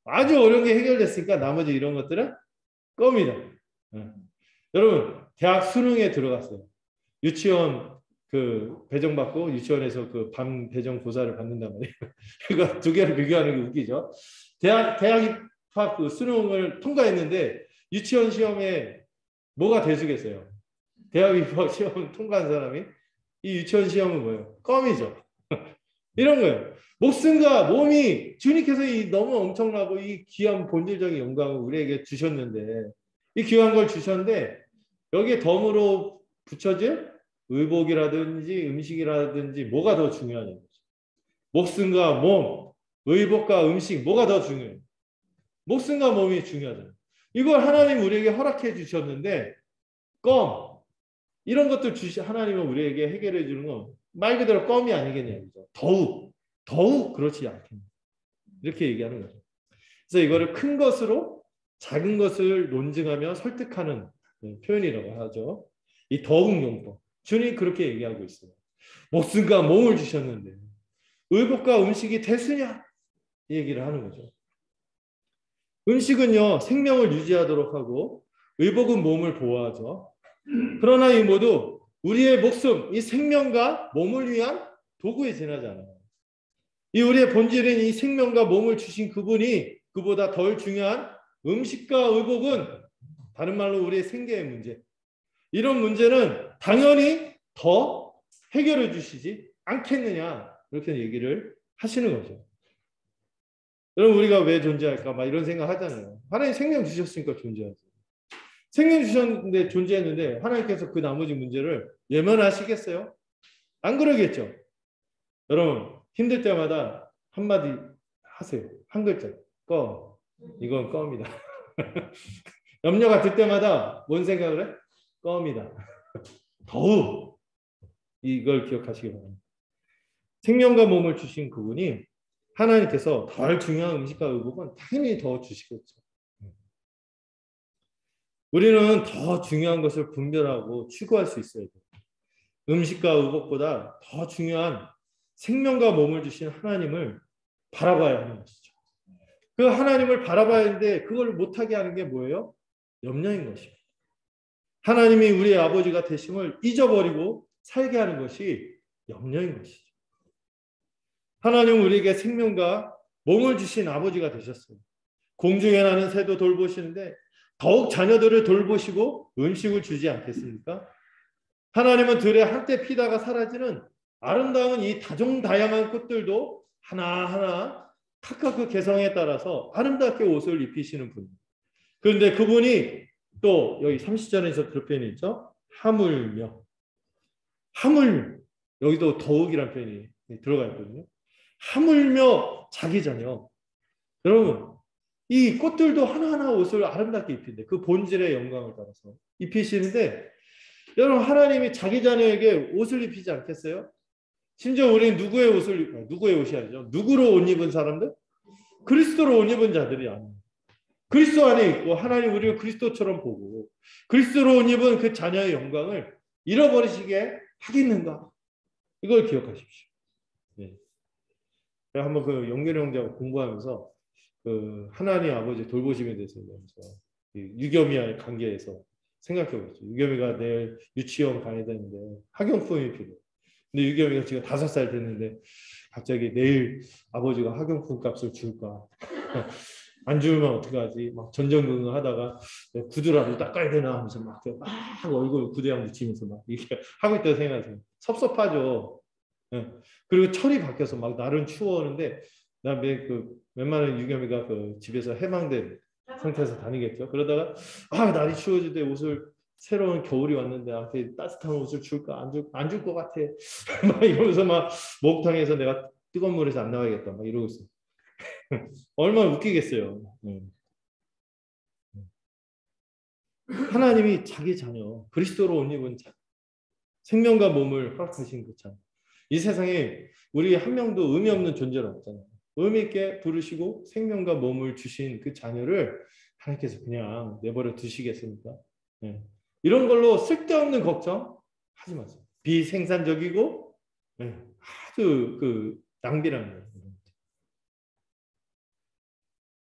아주 어려운 게 해결됐으니까 나머지 이런 것들은 껌이다. 여러분, 대학 수능에 들어갔어요. 유치원 그 배정받고 유치원에서 그 밤 배정 고사를 받는단 말이에요. 그러니까 두 개를 비교하는 게 웃기죠. 대학 입학 그 수능을 통과했는데 유치원 시험에 뭐가 대수겠어요? 대학 입학 시험 통과한 사람이 이 유치원 시험은 뭐예요? 껌이죠. 이런 거예요. 목숨과 몸이 주님께서 이 너무 엄청나고 이 귀한 본질적인 영광을 우리에게 주셨는데 이 귀한 걸 주셨는데 여기에 덤으로 붙여질 의복이라든지 음식이라든지 뭐가 더 중요하냐는 거죠. 목숨과 몸, 의복과 음식 뭐가 더 중요해요? 목숨과 몸이 중요하잖아요. 이걸 하나님 우리에게 허락해 주셨는데 껌 이런 것들 하나님은 우리에게 해결해 주는 건 말 그대로 껌이 아니겠냐. 더욱 그렇지 않겠냐. 이렇게 얘기하는 거죠. 그래서 이거를 큰 것으로 작은 것을 논증하며 설득하는 표현이라고 하죠. 이 더욱 용법. 주님이 그렇게 얘기하고 있어요. 목숨과 몸을 주셨는데 의복과 음식이 대수냐? 이 얘기를 하는 거죠. 음식은요 생명을 유지하도록 하고 의복은 몸을 보호하죠. 그러나 이 모두 우리의 목숨, 이 생명과 몸을 위한 도구에 지나지 않아요. 이 우리의 본질인 이 생명과 몸을 주신 그분이 그보다 덜 중요한 음식과 의복은 다른 말로 우리의 생계의 문제. 이런 문제는 당연히 더 해결해 주시지 않겠느냐 이렇게 얘기를 하시는 거죠. 여러분 우리가 왜 존재할까 막 이런 생각 하잖아요. 하나님 생명 주셨으니까 존재하죠. 생명 주셨는데 존재했는데 하나님께서 그 나머지 문제를 외면하시겠어요? 안 그러겠죠. 여러분 힘들 때마다 한마디 하세요. 한 글자 껌. 이건 껌이다. 염려가 들 때마다 뭔 생각을 해? 껌이다. 더욱 이걸 기억하시기 바랍니다. 생명과 몸을 주신 그분이 하나님께서 덜 중요한 음식과 의복은 당연히 더 주시겠죠. 우리는 더 중요한 것을 분별하고 추구할 수 있어야 돼요. 음식과 의복보다 더 중요한 생명과 몸을 주신 하나님을 바라봐야 하는 것이죠. 그 하나님을 바라봐야 하는데 그걸 못하게 하는 게 뭐예요? 염려인 것입니다. 하나님이 우리의 아버지가 되심을 잊어버리고 살게 하는 것이 염려인 것이죠. 하나님은 우리에게 생명과 몸을 주신 아버지가 되셨어요. 공중에 나는 새도 돌보시는데 더욱 자녀들을 돌보시고 음식을 주지 않겠습니까? 하나님은 들에 한때 피다가 사라지는 아름다운 이 다종다양한 꽃들도 하나하나 각각 그 개성에 따라서 아름답게 옷을 입히시는 분. 그런데 그분이 또 여기 30절에서 그런 표현이 있죠. 하물며. 여기도 더욱이라는 표현이 들어가 있거든요. 하물며 자기 자녀. 여러분 이 꽃들도 하나하나 옷을 아름답게 입힌대. 그 본질의 영광을 따라서 입히시는데 여러분 하나님이 자기 자녀에게 옷을 입히지 않겠어요? 심지어 우리는 누구의 옷이 아니죠. 누구로 옷 입은 사람들? 그리스도로 옷 입은 자들이 아니에요. 그리스도 안에 있고 하나님 우리를 그리스도처럼 보고 그리스도로 옷 입은 그 자녀의 영광을 잃어버리시게 하겠는가? 이걸 기억하십시오. 네. 한번 그 영렬 형제하고 공부하면서 그 하나님 아버지 돌보심에 대해서 유겸이와의 관계에서 생각해보죠. 유겸이가 내일 유치원 가야 되는데 학용품이 필요해. 근데 유겸이가 지금 5살 됐는데 갑자기 내일 아버지가 학용품 값을 줄까? 안 주면 어떡하지? 막 전전긍긍하다가 구두라도 닦아야 되나 하면서 막 얼굴 구두양 묻히면서 막 이렇게 하고 있다고 생각하세요. 섭섭하죠. 그리고 철이 바뀌어서 막 날은 추워오는데 나 웬만한 유겸이가 그 집에서 해방된 상태에서 다니겠죠. 그러다가 날이 추워질 때 옷을 새로운 겨울이 왔는데 나한테 따뜻한 옷을 줄까 안 줄 것 같아. 막 이러면서 막 목욕탕에서 내가 뜨거운 물에서 안 나가겠다 막 이러고 있어요. 얼마나 웃기겠어요. 하나님이 자기 자녀 그리스도로 옷 입은 자녀 생명과 몸을 허락하신 그 자녀 이 세상에 우리 한 명도 의미 없는 존재는 없잖아요. 의미 있게 부르시고 생명과 몸을 주신 그 자녀를 하나님께서 그냥 내버려 두시겠습니까? 네. 이런 걸로 쓸데없는 걱정 하지 마세요. 비생산적이고 네. 아주 낭비라는 거예요.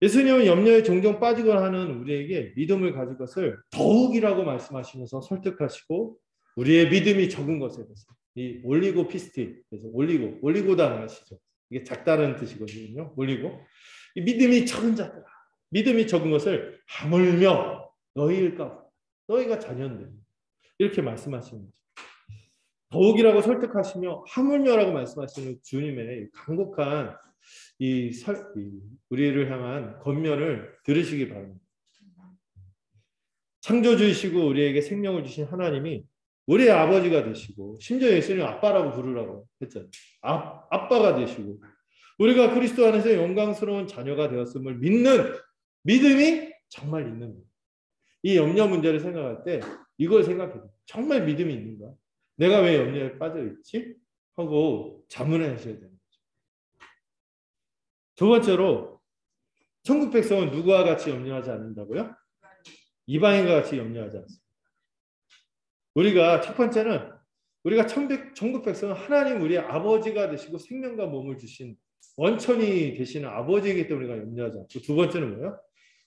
예수님은 염려에 종종 빠지거나 하는 우리에게 믿음을 가질 것을 더욱이라고 말씀하시면서 설득하시고 우리의 믿음이 적은 것에 대해서 이 올리고 피스티 그래서 올리고다 아시죠? 이게 작다는 뜻이거든요. 올리고 이 믿음이 적은 자들아 믿음이 적은 것을 하물며 너희일까 너희가 자녀인데 이렇게 말씀하시는 거죠. 더욱이라고 설득하시며 하물며라고 말씀하시는 주님의 간곡한 우리를 향한 권면을 들으시기 바랍니다. 창조주이시고 우리에게 생명을 주신 하나님이 우리의 아버지가 되시고 심지어 예수님 아빠라고 부르라고 했잖아요. 아빠가 되시고 우리가 그리스도 안에서 영광스러운 자녀가 되었음을 믿는 믿음이 정말 있는 거예요. 이 염려 문제를 생각할 때 이걸 생각해요. 정말 믿음이 있는가? 내가 왜 염려에 빠져 있지? 하고 자문을 하셔야 됩니다. 두 번째로 천국 백성은 누구와 같이 염려하지 않는다고요? 이방인과 같이 염려하지 않습니다. 우리가 첫 번째는 우리가 천국 백성은 하나님 우리의 아버지가 되시고 생명과 몸을 주신 원천이 되시는 아버지이기 때문에 우리가 염려하지 않고 두 번째는 뭐예요?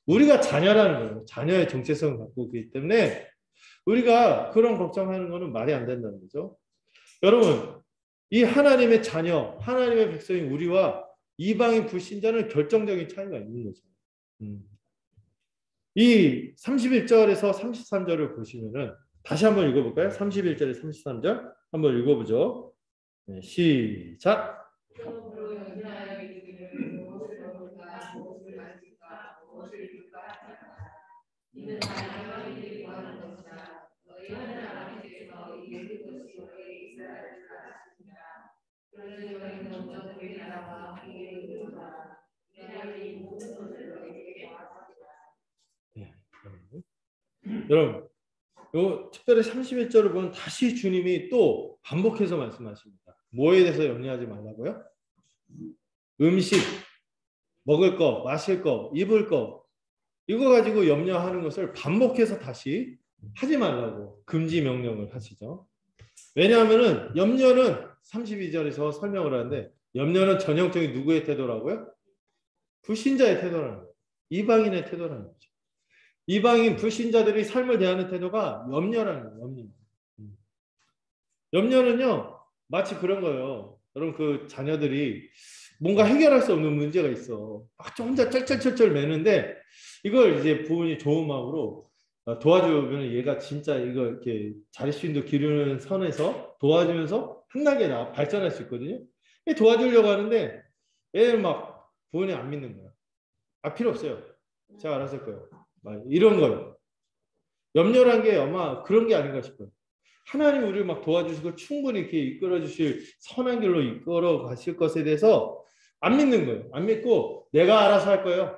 우리가 자녀라는 거예요. 자녀의 정체성을 갖고 있기 때문에 우리가 그런 걱정하는 것은 말이 안 된다는 거죠. 여러분 이 하나님의 자녀 하나님의 백성인 우리와 이방인 불신자는 결정적인 차이가 있는 거죠. 이 31절에서 33절을 보시면은 다시 한번 읽어볼까요? 31절에 33절 한번 읽어보죠. 네, 시작. 네. 여러분 요 특별히 31절을 보면 다시 주님이 또 반복해서 말씀하십니다. 뭐에 대해서 염려하지 말라고요? 음식, 먹을 거, 마실 거, 입을 거 이거 가지고 염려하는 것을 반복해서 다시 하지 말라고 금지 명령을 하시죠. 왜냐하면은 염려는 32절에서 설명을 하는데 염려는 전형적인 누구의 태도라고요? 불신자의 태도라는 거예요. 이방인의 태도라는 거죠. 이방인 불신자들이 삶을 대하는 태도가 염려라는 거예요. 염려. 염려는요 마치 그런 거예요. 여러분 그 자녀들이 뭔가 해결할 수 없는 문제가 있어. 혼자 쩔쩔쩔쩔 매는데 이걸 이제 부모님이 좋은 마음으로 도와주면 얘가 진짜 이거 이렇게 자립심도 기르는 선에서 도와주면서 한나게 발전할 수 있거든요. 도와주려고 하는데 얘는 막 부모님 안 믿는 거야. 필요 없어요. 제가 알아서 할 거예요. 이런 거요. 염려란 게 아마 그런 게 아닌가 싶어요. 하나님 우리를 막 도와주시고 충분히 이렇게 이끌어 주실 선한 길로 이끌어 가실 것에 대해서 안 믿는 거예요. 안 믿고 내가 알아서 할 거예요.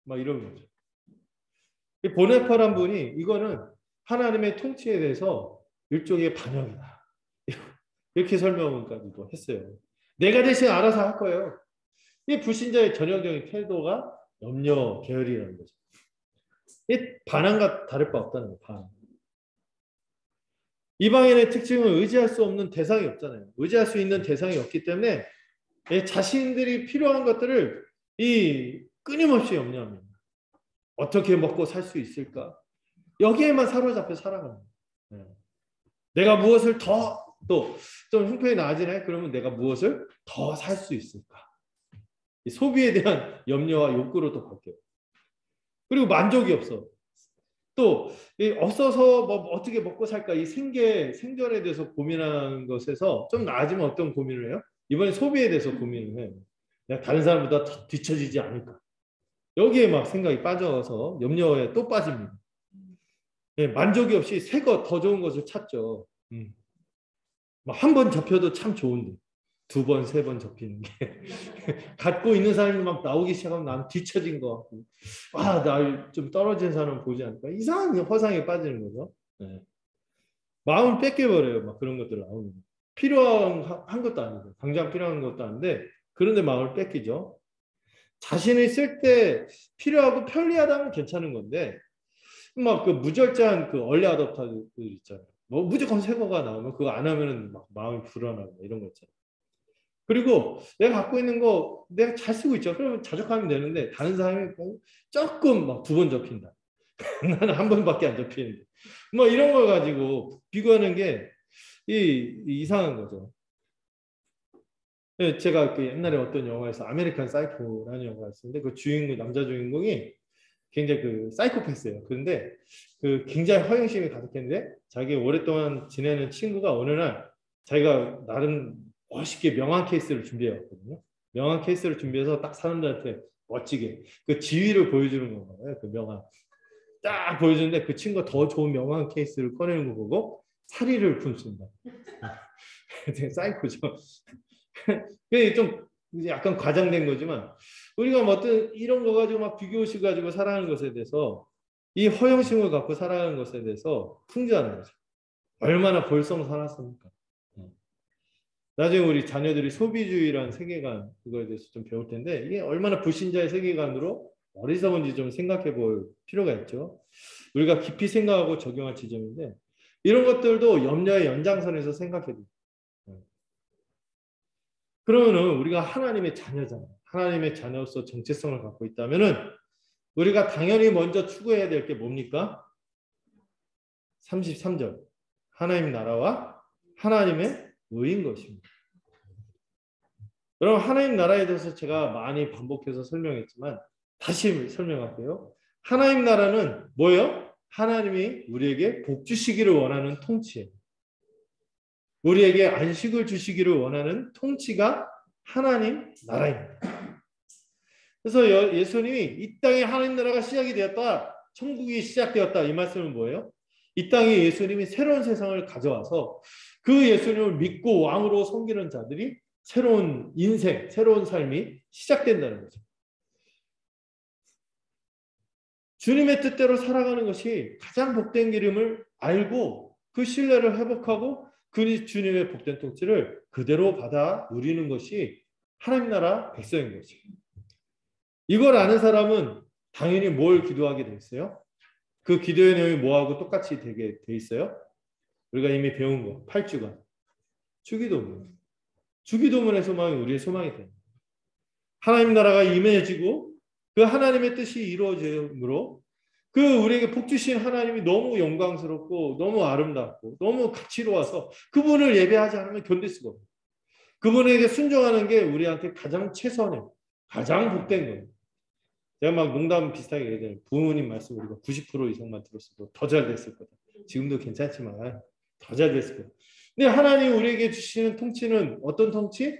막 이런 거죠. 보네파란 분이 이거는 하나님의 통치에 대해서 일종의 반역이다. 이렇게 설명까지도 했어요. 내가 대신 알아서 할 거예요. 이 불신자의 전형적인 태도가 염려 계열이라는 거죠. 이 반항과 다를 바 없다는 거예요. 반항. 이방인의 특징은 의지할 수 없는 대상이 없잖아요. 의지할 수 있는 대상이 없기 때문에 자신들이 필요한 것들을 끊임없이 염려합니다. 어떻게 먹고 살 수 있을까? 여기에만 사로잡혀 살아가는 거예요. 내가 무엇을 더 또 좀 형편이 나아지네? 그러면 내가 무엇을 더 살 수 있을까? 소비에 대한 염려와 욕구로 또 바뀌어요. 그리고 만족이 없어. 또 없어서 뭐 어떻게 먹고 살까? 이 생존에 대해서 고민하는 것에서 좀 나아지면 어떤 고민을 해요? 이번에 소비에 대해서 고민을 해요. 내가 다른 사람보다 더 뒤처지지 않을까? 여기에 막 생각이 빠져서 염려에 또 빠집니다. 예, 만족이 없이 새 것, 더 좋은 것을 찾죠. 한 번 접혀도 참 좋은데 두 번, 세 번 접히는 게 갖고 있는 사람이 막 나오기 시작하면 나는 뒤처진 것 같고 나 좀 떨어진 사람 보지 않을까 이상한 허상에 빠지는 거죠. 네. 마음을 뺏겨버려요. 막 그런 것들 나오는 필요한 것도 아니고 당장 필요한 것도 아닌데 그런데 마음을 뺏기죠. 자신이 쓸 때 필요하고 편리하다면 괜찮은 건데 막 그 무절제한 그 얼리 어댑터들 있잖아요. 뭐 무조건 새 거가 나오면 그거 안 하면은 막 마음이 불안하고 이런 거 있잖아요. 그리고 내가 갖고 있는 거 내가 잘 쓰고 있죠. 그러면 자족하면 되는데 다른 사람이 조금 막 두 번 접힌다. 나는 한 번밖에 안 접히는데. 뭐 이런 걸 가지고 비교하는 게 이상한 거죠. 제가 그 옛날에 어떤 영화에서 아메리칸 사이코라는 영화가 있었는데 그 주인공 남자 주인공이 굉장히 그 사이코패스예요. 그런데 그 굉장히 허영심이 가득했는데 자기 오랫동안 지내는 친구가 어느 날 자기가 나름 멋있게 명함 케이스를 준비해 왔거든요. 명함 케이스를 준비해서 딱 사람들한테 멋지게 그 지위를 보여주는 거예요. 그 명함 딱 보여주는데 그 친구가 더 좋은 명함 케이스를 꺼내는 거 보고 사리를 품습니다. 되게 사이코죠. 그게 좀 약간 과장된 거지만 우리가 뭐 어떤 이런 거 가지고 막 비교식 가지고 살아가는 것에 대해서 이 허영심을 갖고 살아가는 것에 대해서 풍자하는 거죠. 얼마나 벌성 살았습니까? 나중에 우리 자녀들이 소비주의라는 세계관 그거에 대해서 좀 배울 텐데 이게 얼마나 불신자의 세계관으로 어리석은지 좀 생각해 볼 필요가 있죠. 우리가 깊이 생각하고 적용할 지점인데 이런 것들도 염려의 연장선에서 생각해 봅니다. 그러면은 우리가 하나님의 자녀잖아요. 하나님의 자녀로서 정체성을 갖고 있다면은 우리가 당연히 먼저 추구해야 될 게 뭡니까? 33절. 하나님 나라와 하나님의 의인 것입니다. 여러분 하나님 나라에 대해서 제가 많이 반복해서 설명했지만 다시 설명할게요. 하나님 나라는 뭐예요? 하나님이 우리에게 복 주시기를 원하는 통치예요. 우리에게 안식을 주시기를 원하는 통치가 하나님 나라입니다. 그래서 예수님이 이 땅에 하나님 나라가 시작이 되었다. 천국이 시작되었다. 이 말씀은 뭐예요? 이 땅에 예수님이 새로운 세상을 가져와서 그 예수님을 믿고 왕으로 섬기는 자들이 새로운 인생, 새로운 삶이 시작된다는 거죠. 주님의 뜻대로 살아가는 것이 가장 복된 길임을 알고 그 신뢰를 회복하고 그 주님의 복된 통치를 그대로 받아 누리는 것이 하나님 나라 백성인 거죠. 이걸 아는 사람은 당연히 뭘 기도하게 돼 있어요? 그 기도의 내용이 뭐하고 똑같이 되게 돼 있어요? 우리가 이미 배운 거, 8주간. 주기도문. 주기도문에서만 우리의 소망이 됩니다. 하나님 나라가 임해지고 그 하나님의 뜻이 이루어짐으로 그 우리에게 복 주신 하나님이 너무 영광스럽고 너무 아름답고 너무 가치로워서 그분을 예배하지 않으면 견딜 수가 없어요. 그분에게 순종하는 게 우리한테 가장 최선의 가장 복된 거예요. 제가 막 농담 비슷하게 얘기해요. 부모님 말씀 우리가 90% 이상만 들었어도 더 잘 됐을 거다. 지금도 괜찮지만 더 잘 됐을 거다. 근데 하나님 우리에게 주시는 통치는 어떤 통치?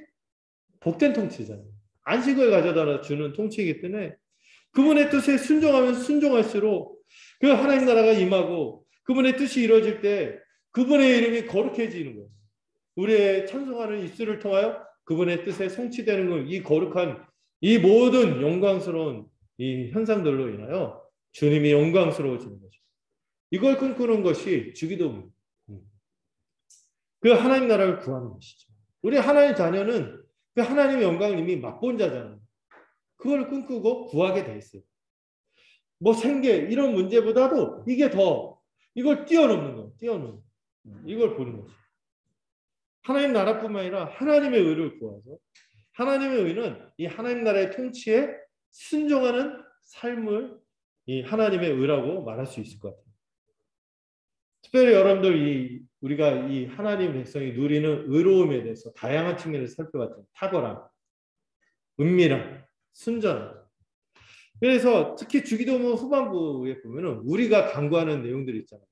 복된 통치잖아요. 안식을 가져다 주는 통치이기 때문에 그분의 뜻에 순종하면 순종할수록 그 하나님 나라가 임하고 그분의 뜻이 이루어질 때 그분의 이름이 거룩해지는 거예요. 우리의 찬송하는 입술을 통하여 그분의 뜻에 성취되는 건 이 거룩한 이 모든 영광스러운 이 현상들로 인하여 주님이 영광스러워지는 거죠. 이걸 꿈꾸는 것이 주기도문입니다. 그 하나님 나라를 구하는 것이죠. 우리 하나님 자녀는 그 하나님의 영광을 이미 맛본 자잖아요. 그걸 꿈꾸고 구하게 돼 있어요. 뭐 생계 이런 문제보다도 이게 더 이걸 뛰어넘는 거예요. 뛰어넘는 이걸 보는 거죠. 하나님 나라뿐만 아니라 하나님의 의를 구하죠. 하나님의 의는 이 하나님 나라의 통치에 순종하는 삶을 이 하나님의 의라고 말할 수 있을 것 같아요. 특별히 여러분들 우리가 이 하나님 백성이 누리는 의로움에 대해서 다양한 측면을 살펴봤죠. 탁월함, 은밀함, 순전함. 그래서 특히 주기도문 후반부에 보면은 우리가 강구하는 내용들이 있잖아요.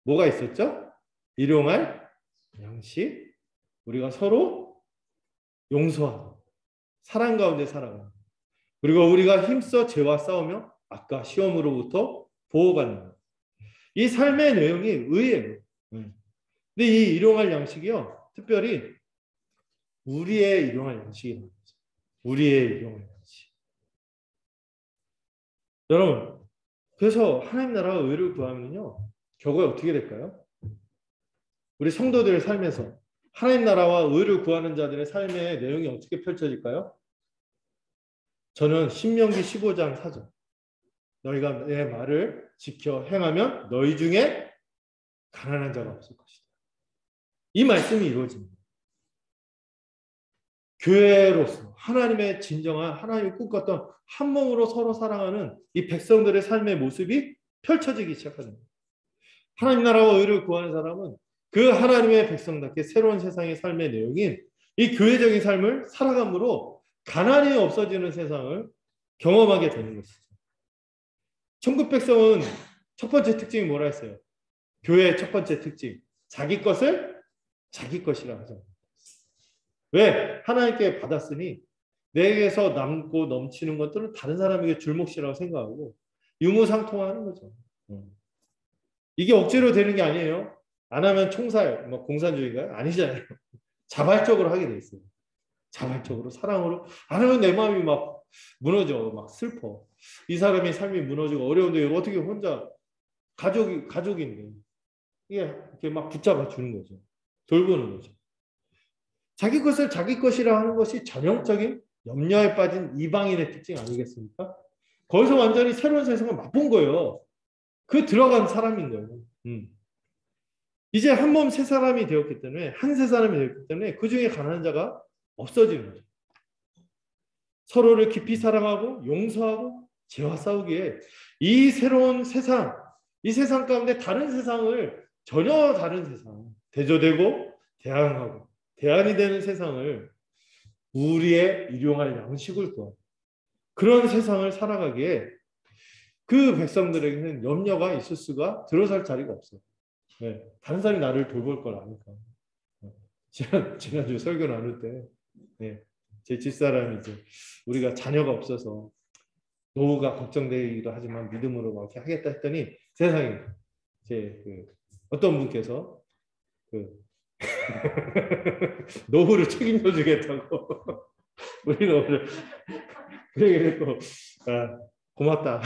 뭐가 있었죠? 일용할 양식, 우리가 서로 용서하고 사랑 가운데 살아가는 그리고 우리가 힘써 죄와 싸우며 악과 시험으로부터 보호받는 것. 이 삶의 내용이 의예요. 근데 이 일용할 양식이요, 특별히 우리의 일용할 양식이라는 거죠. 우리의 일용할 양식. 여러분, 그래서 하나님 나라와 의를 구하면요, 결과가 어떻게 될까요? 우리 성도들의 삶에서 하나님 나라와 의를 구하는 자들의 삶의 내용이 어떻게 펼쳐질까요? 저는 신명기 15장 4절. 너희가 내 말을 지켜 행하면 너희 중에 가난한 자가 없을 것이다. 이 말씀이 이루어집니다. 교회로서 하나님의 진정한, 하나님이 꿈꿨던 한 몸으로 서로 사랑하는 이 백성들의 삶의 모습이 펼쳐지기 시작합니다. 하나님 나라와 의를 구하는 사람은 그 하나님의 백성답게 새로운 세상의 삶의 내용인 이 교회적인 삶을 살아감으로 가난이 없어지는 세상을 경험하게 되는 것이죠. 천국 백성은 첫 번째 특징이 뭐라 했어요? 교회의 첫 번째 특징, 자기 것을 자기 것이라 하죠. 왜? 하나님께 받았으니 내게서 남고 넘치는 것들은 다른 사람에게 줄몫이라고 생각하고 유무상통하는 거죠. 이게 억지로 되는 게 아니에요. 안 하면 총살, 뭐 공산주의인가요? 아니잖아요. 자발적으로 하게 돼 있어요. 자발적으로, 사랑으로. 안 하면 내 마음이 막 무너져, 막 슬퍼. 이 사람의 삶이 무너지고 어려운데 어떻게 혼자 가족인데 이게 이렇게 막 붙잡아 주는 거죠. 돌보는 거죠. 자기 것을 자기 것이라 하는 것이 전형적인 염려에 빠진 이방인의 특징 아니겠습니까? 거기서 완전히 새로운 세상을 맛본 거예요. 그 들어간 사람인 거예요. 이제 한 몸 새 사람이 되었기 때문에, 한 새 사람이 되었기 때문에 그 중에 가난한 자가 없어지는 거죠. 서로를 깊이 사랑하고 용서하고 죄와 싸우기에 이 새로운 세상, 이 세상 가운데 다른 세상을, 전혀 다른 세상, 대조되고 대항하고 대안이 되는 세상을 우리의 일용할 양식을 구하고 그런 세상을 살아가기에 그 백성들에게는 염려가 있을 수가, 들어설 자리가 없어요. 네, 다른 사람이 나를 돌볼 걸 아니까. 지난주 설교 나눌 때, 네, 제 집사람이 이제 우리가 자녀가 없어서 노후가 걱정되기도 하지만 믿음으로 막 이렇게 하겠다 했더니 세상에 어떤 분께서 노후를 책임져 주겠다고 우리 노후를 그래도 고맙다.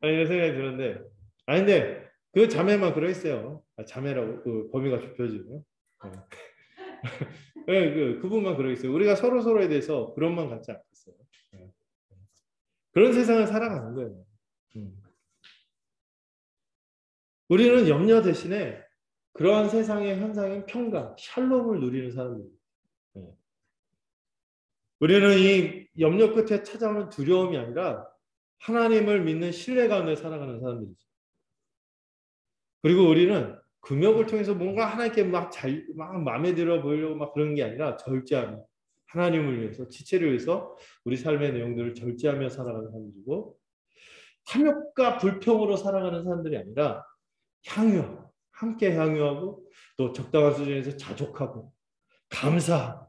이런 생각이 드는데, 근데 그 자매만 그러했어요. 자매라고 그 범위가 좁혀지고요. 네. 그분만 그러겠어요. 우리가 서로에 대해서 그런 만 갖지 않겠어요. 네. 그런 세상을 살아가는 거예요. 우리는 염려 대신에 그러한 세상의 현상인 평강, 샬롬을 누리는 사람들입니다. 네. 우리는 이 염려 끝에 찾아오는 두려움이 아니라 하나님을 믿는 신뢰 가운데 살아가는 사람들이죠. 그리고 우리는 금욕을 통해서 뭔가 하나님께 막 마음에 들어 보이려고 막 그런 게 아니라 절제하며 하나님을 위해서, 지체를 위해서 우리 삶의 내용들을 절제하며 살아가는 사람들이고, 탐욕과 불평으로 살아가는 사람들이 아니라 향유하고, 함께 향유하고, 또 적당한 수준에서 자족하고 감사하고,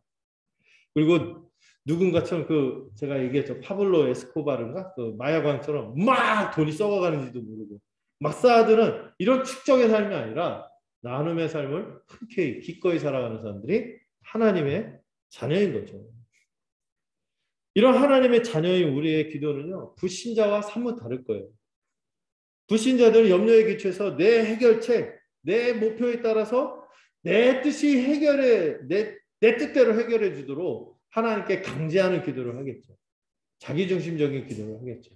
그리고 누군가처럼 제가 얘기했죠. 파블로 에스코바르인가? 마약왕처럼 막 돈이 썩어가는지도 모르고 막 쌓아두는 이런 축적의 삶이 아니라 나눔의 삶을 흔쾌히 기꺼이 살아가는 사람들이 하나님의 자녀인 거죠. 이런 하나님의 자녀인 우리의 기도는요, 불신자와 사뭇 다를 거예요. 불신자들은 염려에 기초해서 내 해결책, 내 목표에 따라서 내 뜻이 내 뜻대로 해결해 주도록 하나님께 강제하는 기도를 하겠죠. 자기중심적인 기도를 하겠죠.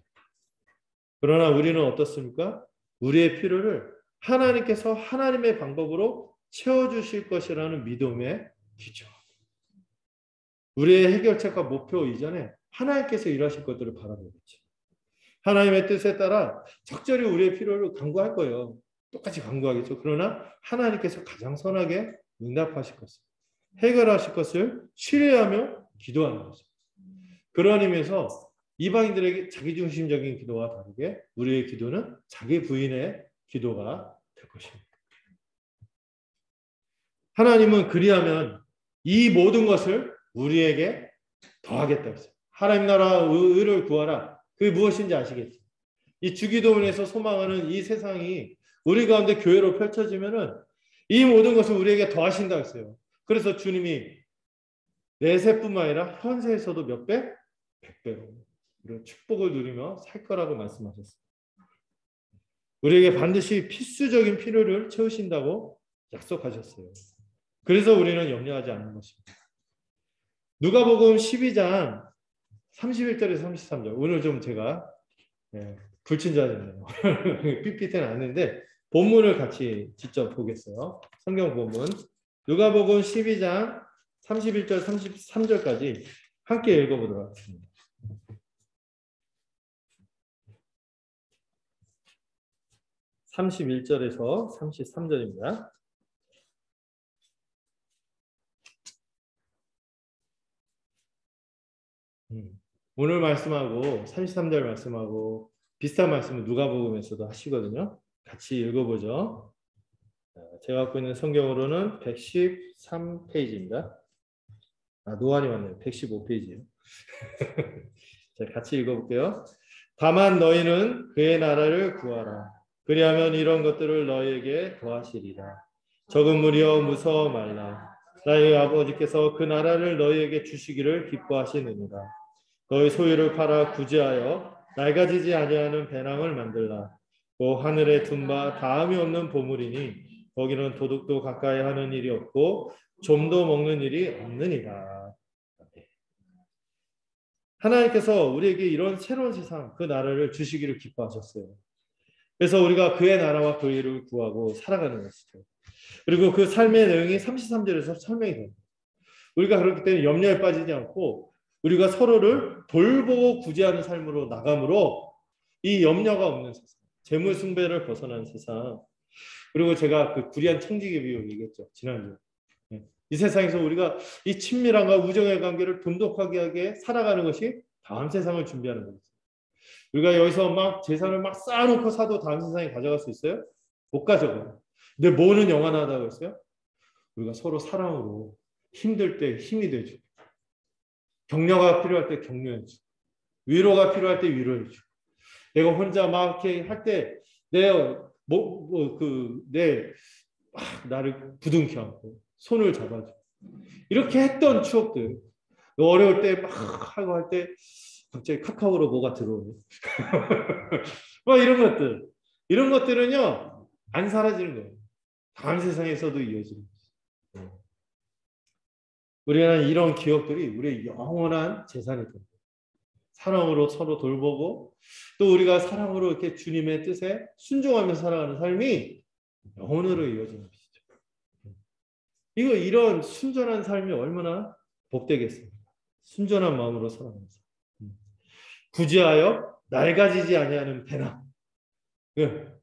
그러나 우리는 어떻습니까? 우리의 필요를 하나님께서 하나님의 방법으로 채워주실 것이라는 믿음에 기초하고, 우리의 해결책과 목표 이전에 하나님께서 일하실 것들을 바라보겠죠. 하나님의 뜻에 따라 적절히 우리의 필요를 간구할 거예요. 똑같이 간구하겠죠. 그러나 하나님께서 가장 선하게 응답하실 것을, 해결하실 것을 신뢰하며 기도하는 거죠. 그런 의미에서 이방인들에게 자기중심적인 기도와 다르게 우리의 기도는 자기 부인의 기도가 될 것입니다. 하나님은 그리하면 이 모든 것을 우리에게 더하겠다 했어요. 하나님 나라 의를 구하라. 그게 무엇인지 아시겠죠? 이 주기도문에서 소망하는 이 세상이 우리 가운데 교회로 펼쳐지면은 이 모든 것을 우리에게 더하신다 했어요. 그래서 주님이 내세뿐만 아니라 현세에서도 몇 배? 100배로 이런 축복을 누리며 살 거라고 말씀하셨어요. 우리에게 반드시 필수적인 필요를 채우신다고 약속하셨어요. 그래서 우리는 염려하지 않는 것입니다. 누가복음 12장 31절에서 33절. 오늘 좀 제가 불친절했네요. PPT는 아닌데 본문을 같이 직접 보겠어요. 성경 본문. 누가복음 12장 31절 33절까지 함께 읽어보도록 하겠습니다. 31절에서 33절입니다. 오늘 말씀하고 33절 말씀하고 비슷한 말씀을 누가복음에서도 하시거든요. 같이 읽어보죠. 제가 갖고 있는 성경으로는 113페이지입니다. 노안이 왔네요. 115페이지예요. 자, 같이 읽어볼게요. 다만 너희는 그의 나라를 구하라. 그리하면 이런 것들을 너희에게 더하시리라. 적은 무리여 무서워 말라. 나의 아버지께서 그 나라를 너희에게 주시기를 기뻐하시느니라. 너희 소유를 팔아 구제하여 낡아지지 아니하는 배낭을 만들라. 또 하늘에 둔 바 다음이 없는 보물이니 거기는 도둑도 가까이 하는 일이 없고 좀도 먹는 일이 없느니라. 하나님께서 우리에게 이런 새로운 세상, 그 나라를 주시기를 기뻐하셨어요. 그래서 우리가 그의 나라와 그의 일을 구하고 살아가는 것이죠. 그리고 그 삶의 내용이 33절에서 설명이 됩니다. 우리가 그렇기 때문에 염려에 빠지지 않고 우리가 서로를 돌보고 구제하는 삶으로 나감으로 이 염려가 없는 세상, 재물 숭배를 벗어난 세상. 그리고 제가 그 구리한 청지기 비유 얘기했죠. 지난주에. 이 세상에서 우리가 이 친밀함과 우정의 관계를 돈독하게 하게 살아가는 것이 다음 세상을 준비하는 거죠. 우리가 여기서 막 재산을 막 쌓아놓고 사도 다음 세상에 가져갈 수 있어요? 못 가져가요. 근데 뭐는 영원하다고 했어요? 우리가 서로 사랑으로 힘들 때 힘이 되죠. 격려가 필요할 때 격려해주고, 위로가 필요할 때 위로해주고, 내가 혼자 막 이렇게 할 때 나를 부둥켜 안고 손을 잡아주고, 이렇게 했던 추억들. 어려울 때 막 하고 할 때 갑자기 카카오로 뭐가 들어오네. 막 이런 것들은요 안 사라지는 거예요. 다음 세상에서도 이어지는 거예요. 우리는 이런 기억들이 우리의 영원한 재산이 됩니다. 사랑으로 서로 돌보고 또 우리가 사랑으로 이렇게 주님의 뜻에 순종하면서 살아가는 삶이 영원으로 이어지는 것이죠. 이런 순전한 삶이 얼마나 복되겠습니까? 순전한 마음으로 살아가면서 구제하여 낡아지지 아니하는 배낭.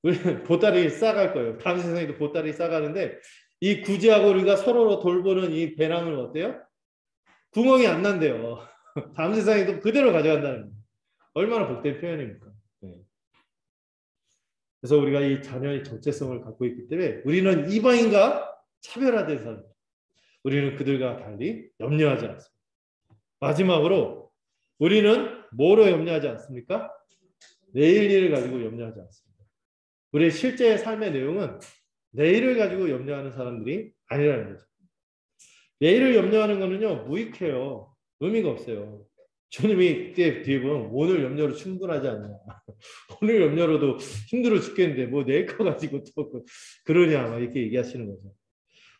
우리는 보따리 싸갈 거예요. 다음 세상에도 보따리 싸가는데 이 구제하고 우리가 서로 돌보는 이 배낭은 어때요? 구멍이 안 난대요. 다음 세상에도 그대로 가져간다는 거예요. 얼마나 복된 표현입니까? 그래서 우리가 이 자녀의 정체성을 갖고 있기 때문에 우리는 이방인과 차별화된 사람. 우리는 그들과 달리 염려하지 않습니다. 마지막으로 우리는 뭐로 염려하지 않습니까? 내일 일을 가지고 염려하지 않습니다. 우리의 실제 삶의 내용은 내일을 가지고 염려하는 사람들이 아니라는 거죠. 내일을 염려하는 거는요 무익해요. 의미가 없어요. 주님이 그때 뒤에 보면 오늘 염려로 충분하지 않냐. 오늘 염려로도 힘들어 죽겠는데 뭐 내일 거 가지고 또 그러냐 막 이렇게 얘기하시는 거죠.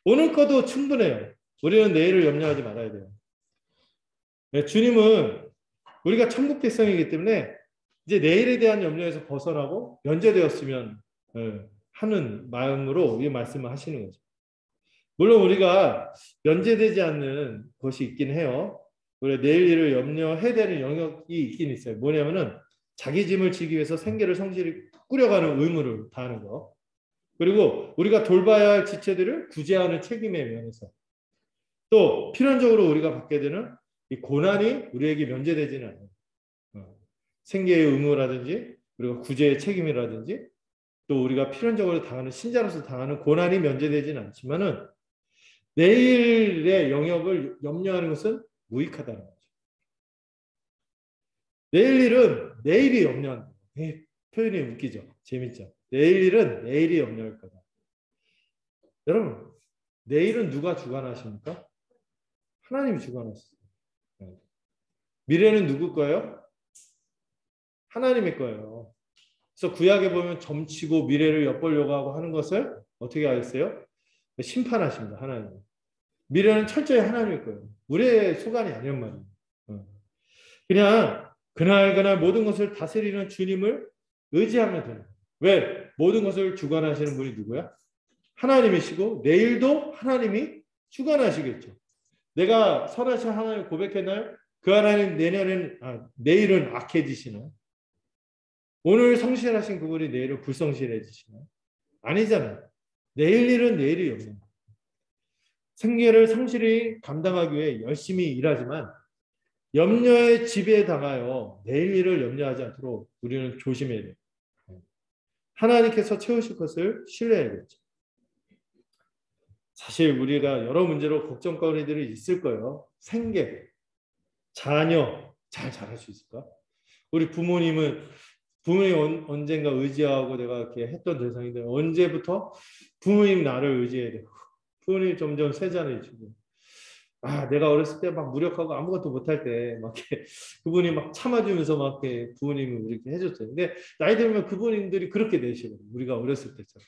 오늘 거도 충분해요. 우리는 내일을 염려하지 말아야 돼요. 주님은 우리가 천국 백성이기 때문에 이제 내일에 대한 염려에서 벗어나고 면제되었으면 하는 마음으로 이 말씀을 하시는 거죠. 물론 우리가 면제되지 않는 것이 있긴 해요. 우리 내일 일을 염려해야 되는 영역이 있긴 있어요. 뭐냐면은 자기 짐을 지기 위해서 생계를 성실히 꾸려가는 의무를 다하는 거. 그리고 우리가 돌봐야 할 지체들을 구제하는 책임의 면에서 또 필연적으로 우리가 받게 되는 이 고난이 우리에게 면제되지는 않아요. 생계의 의무라든지 그리고 구제의 책임이라든지 또 우리가 필연적으로 당하는 신자로서 당하는 고난이 면제되지는 않지만은 내일의 영역을 염려하는 것은 무익하다는 거죠. 내일 일은 내일이 염려한다. 표현이 웃기죠. 재밌죠. 내일 일은 내일이 염려할 거다. 여러분, 내일은 누가 주관하십니까? 하나님이 주관하시죠. 미래는 누구 거예요? 하나님의 거예요. 그래서 구약에 보면 점치고 미래를 엿보려고 하고 하는 것을 어떻게 하겠어요? 심판하십니다. 하나님. 미래는 철저히 하나님의 거예요. 우리의 소관이 아니란 말이에요. 그냥 그날 모든 것을 다스리는 주님을 의지하면 돼요. 왜? 모든 것을 주관하시는 분이 누구야? 하나님이시고 내일도 하나님이 주관하시겠죠. 내가 선하신 하나님 고백했나요? 그 하나님 내일은 악해지시나요? 오늘 성실하신 그분이 내일은 불성실해지시나요? 아니잖아요. 내일 일은 내일이 없는 거예요. 생계를 성실히 감당하기 위해 열심히 일하지만 염려의 지배에 당하여 내일 일을 염려하지 않도록 우리는 조심해야 돼요. 하나님께서 채우실 것을 신뢰해야겠죠. 사실 우리가 여러 문제로 걱정거리들이 있을 거예요. 생계, 자녀 잘 자랄 수 있을까? 우리 부모님 언젠가 의지하고 내가 이렇게 했던 대상인데 언제부터 부모님 나를 의지해야 돼. 부모님 점점 세잖아지고. 내가 어렸을 때 막 무력하고 아무것도 못할 때 막 그분이 막 참아주면서 막 이렇게 부모님이 이렇게 해줬어요. 근데 나이 들면 그분들이 그렇게 되시거든요. 우리가 어렸을 때처럼.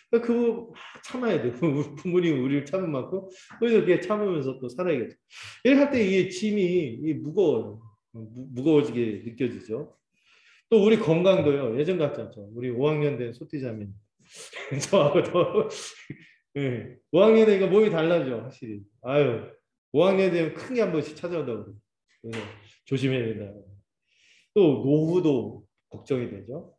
그거 참아야 돼. 부모님이 우리를 참은 만큼 우리도 그렇게 참으면서 또 살아야겠죠. 이렇게 할 때 이 짐이 무거워요. 무거워지게 느껴지죠. 또 우리 건강도요. 예전 같지 않죠. 우리 5학년 된 소띠자매 저하고 더 5학년 되니까 몸이 달라져 확실히. 5학년 되면 큰 게 한 번씩 찾아온다고 그래서 조심해야 된다. 또 노후도 걱정이 되죠.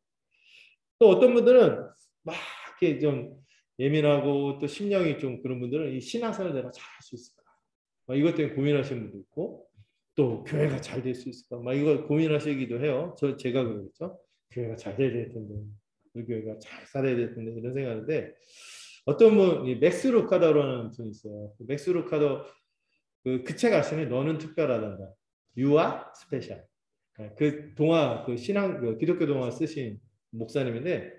또 어떤 분들은 막 이렇게 좀 예민하고 또 심령이 좀 그런 분들은 이 신앙생활을 내가 잘 할 수 있을까? 이것 때문에 고민하시는 분도 있고 또 교회가 잘 될 수 있을까? 이거 고민하시기도 해요. 제가 그러겠죠. 교회가 잘 돼야 될 텐데 우리 교회가 잘 살아야 될 텐데 이런 생각하는데 어떤 분 맥스 루카더라는 분이 있어요. 맥스 루카더 그 책 아시는 너는 특별하단다. You are special. 그 동화 그 신앙 그 기독교 동화 쓰신 목사님인데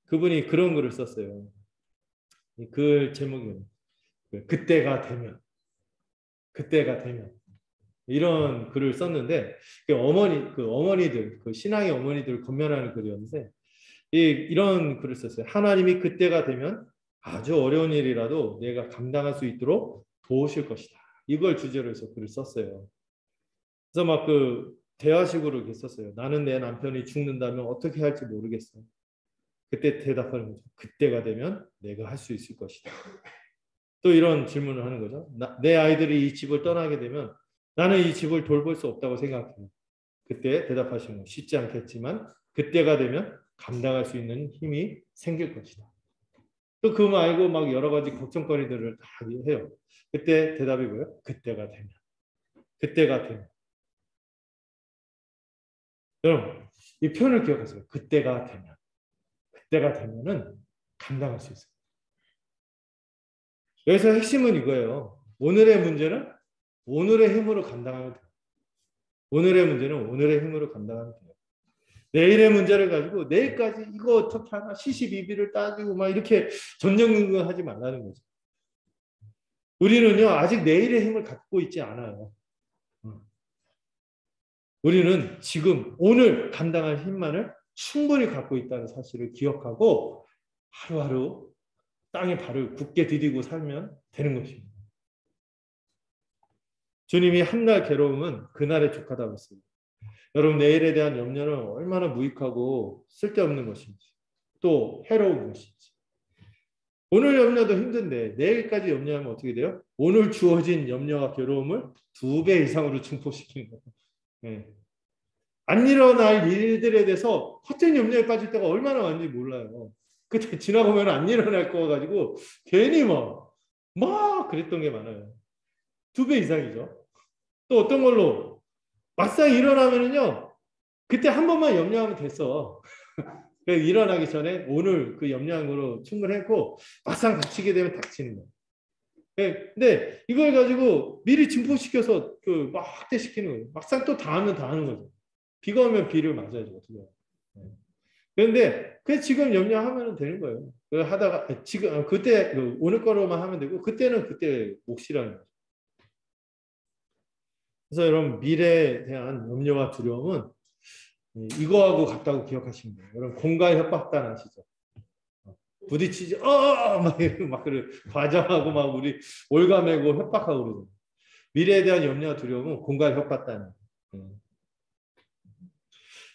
그분이 그런 글을 썼어요. 그 제목이 그때가 되면 이런 글을 썼는데 그 어머니들 그 신앙의 어머니들을 권면하는 글이었는데 이런 글을 썼어요. 하나님이 그때가 되면 아주 어려운 일이라도 내가 감당할 수 있도록 도우실 것이다. 이걸 주제로 해서 글을 썼어요. 그래서 막 그 대화식으로 이렇게 썼어요. 나는 내 남편이 죽는다면 어떻게 할지 모르겠어. 그때 대답하는 거죠. 그때가 되면 내가 할 수 있을 것이다. 또 이런 질문을 하는 거죠. 내 아이들이 이 집을 떠나게 되면 나는 이 집을 돌볼 수 없다고 생각해요. 그때 대답하시는 거 쉽지 않겠지만 그때가 되면 감당할 수 있는 힘이 생길 것이다. 또 그거 말고 막 여러 가지 걱정거리들을 다 해요. 그때 대답이 뭐예요? 그때가 되면. 여러분 이 표현을 기억하세요. 그때가 되면은 감당할 수 있어요. 여기서 핵심은 이거예요. 오늘의 문제는 오늘의 힘으로 감당하면 돼요. 오늘의 문제는 오늘의 힘으로 감당하면 돼요. 내일의 문제를 가지고 내일까지 이거 어떻게 하나 시시비비를 따지고 막 이렇게 전전긍긍하지 말라는 거죠. 우리는요 아직 내일의 힘을 갖고 있지 않아요. 우리는 지금 오늘 감당할 힘만을 충분히 갖고 있다는 사실을 기억하고 하루하루 땅에 발을 굳게 디디고 살면 되는 것입니다. 주님이 한날 괴로움은 그날에 족하다고 했습니다. 여러분 내일에 대한 염려는 얼마나 무익하고 쓸데없는 것인지 또 해로운 것인지 오늘 염려도 힘든데 내일까지 염려하면 어떻게 돼요? 오늘 주어진 염려와 괴로움을 2배 이상으로 증폭시키는 거예요. 네. 안 일어날 일들에 대해서 헛된 염려에 빠질 때가 얼마나 많은지 몰라요. 그때 지나보면 안 일어날 거 가지고 괜히 막 그랬던 게 많아요. 2배 이상이죠. 또 어떤 걸로 막상 일어나면은요 그때 한 번만 염려하면 됐어. 일어나기 전에 오늘 그 염려한 거로 충분했고 막상 닥치게 되면 닥치는 거예요. 근데 이걸 가지고 미리 증폭시켜서 막 확대시키는 거예요. 막상 또 다 하면 다 하는 거죠. 비가 오면 비를 맞아야죠. 어떻게 해요? 그런데 그 지금 염려하면 되는 거예요. 그 하다가 지금 그때 오늘 거로만 하면 되고 그때는 그때 몫이라는 거죠. 그래서 여러분 미래에 대한 염려와 두려움은 이거하고 같다고 기억하시면 돼요. 여러분 공갈 협박단 아시죠? 부딪히지 막 그래 과장하고 막 우리 올가매고 협박하고 그러죠. 미래에 대한 염려와 두려움은 공갈 협박단이에요.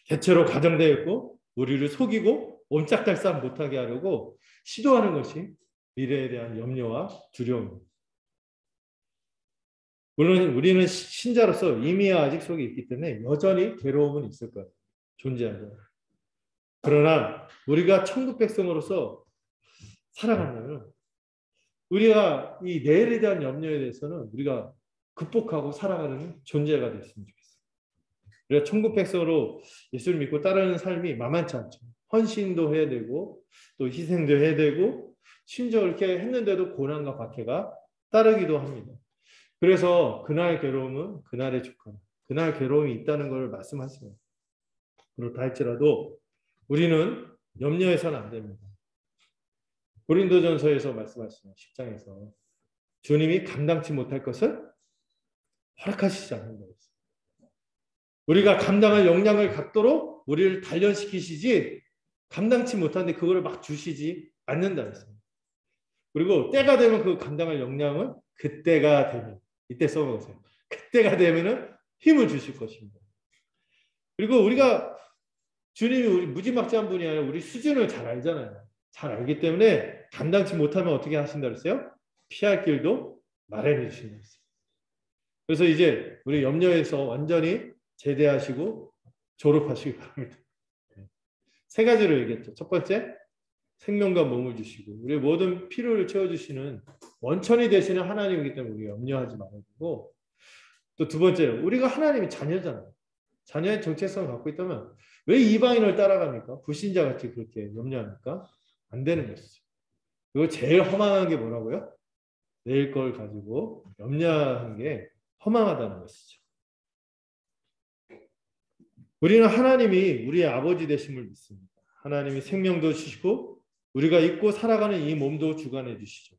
대체로 가정되어 있고 우리를 속이고 옴짝달싹 못하게 하려고 시도하는 것이 미래에 대한 염려와 두려움입니다. 물론 우리는 신자로서 이미 아직 속에 있기 때문에 여전히 괴로움은 있을 거예요. 존재하죠. 그러나 우리가 천국 백성으로서 살아간다면 우리가 이 내일에 대한 염려에 대해서는 우리가 극복하고 살아가는 존재가 됐으면 좋겠어요. 우리가 천국 백성으로 예수를 믿고 따르는 삶이 만만치 않죠. 헌신도 해야 되고 또 희생도 해야 되고 심지어 이렇게 했는데도 고난과 박해가 따르기도 합니다. 그래서 그날 괴로움은 그날의 족한, 그날 괴로움이 있다는 걸 말씀하세요. 그렇다 할지라도 우리는 염려해서는 안 됩니다. 고린도전서에서 말씀하시는 10장에서 주님이 감당치 못할 것을 허락하시지 않는다고 했어요. 우리가 감당할 역량을 갖도록 우리를 단련시키시지 감당치 못하는데 그거를 막 주시지 않는다고 했어요. 그리고 때가 되면 그 감당할 역량은 그때가 되면 이때 써먹으세요. 그때가 되면은 힘을 주실 것입니다. 그리고 우리가 주님이 우리 무지막지한 분이 아니라 우리 수준을 잘 알잖아요. 잘 알기 때문에 감당치 못하면 어떻게 하신다 그랬어요? 피할 길도 마련해 주신다 그랬어요. 그래서 이제 우리 염려에서 완전히 제대하시고 졸업하시기 바랍니다. 세 가지를 얘기했죠. 첫 번째, 생명과 몸을 주시고 우리의 모든 필요를 채워주시는 원천이 되시는 하나님이기 때문에 우리가 염려하지 말아야 되고, 또 두 번째, 우리가 하나님의 자녀잖아요. 자녀의 정체성을 갖고 있다면 왜 이방인을 따라갑니까? 불신자같이 그렇게 염려합니까? 안 되는 것이죠. 그리고 제일 허망한 게 뭐라고요? 내일 걸 가지고 염려하는 게 허망하다는 것이죠. 우리는 하나님이 우리의 아버지 되심을 믿습니다. 하나님이 생명도 주시고 우리가 입고 살아가는 이 몸도 주관해 주시죠.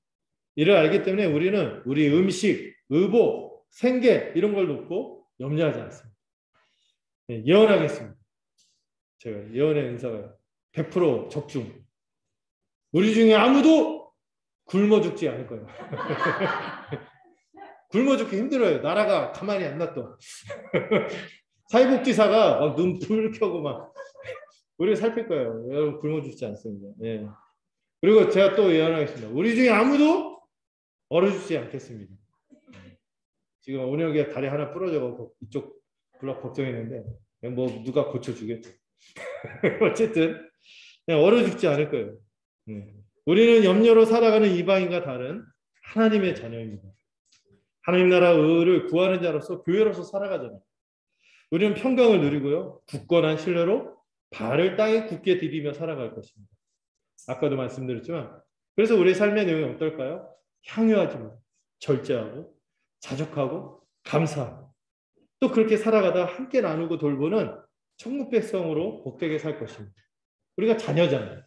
이를 알기 때문에 우리는 우리 음식, 의복, 생계 이런 걸 놓고 염려하지 않습니다. 예언하겠습니다. 제가 예언의 은사가 100% 적중. 우리 중에 아무도 굶어 죽지 않을 거예요. 굶어 죽기 힘들어요. 나라가 가만히 안 놔둬. 사회복지사가 막 눈 불 켜고 막 우리를 살필 거예요. 여러분 굶어 죽지 않습니다. 예. 그리고 제가 또 예언하겠습니다. 우리 중에 아무도 얼어 죽지 않겠습니다. 지금 오늘에 다리 하나 부러져서 이쪽 블럭 걱정했는데 뭐 누가 고쳐주겠죠. 어쨌든 그냥 얼어 죽지 않을 거예요. 우리는 염려로 살아가는 이방인과 다른 하나님의 자녀입니다. 하나님 나라 의를 구하는 자로서 교회로서 살아가잖아요. 우리는 평강을 누리고요. 굳건한 신뢰로 발을 땅에 굳게 디디며 살아갈 것입니다. 아까도 말씀드렸지만 그래서 우리의 삶의 내용이 어떨까요? 향유하지만 절제하고 자족하고 감사하고 또 그렇게 살아가다 함께 나누고 돌보는 천국 백성으로 복되게 살 것입니다. 우리가 자녀잖아요.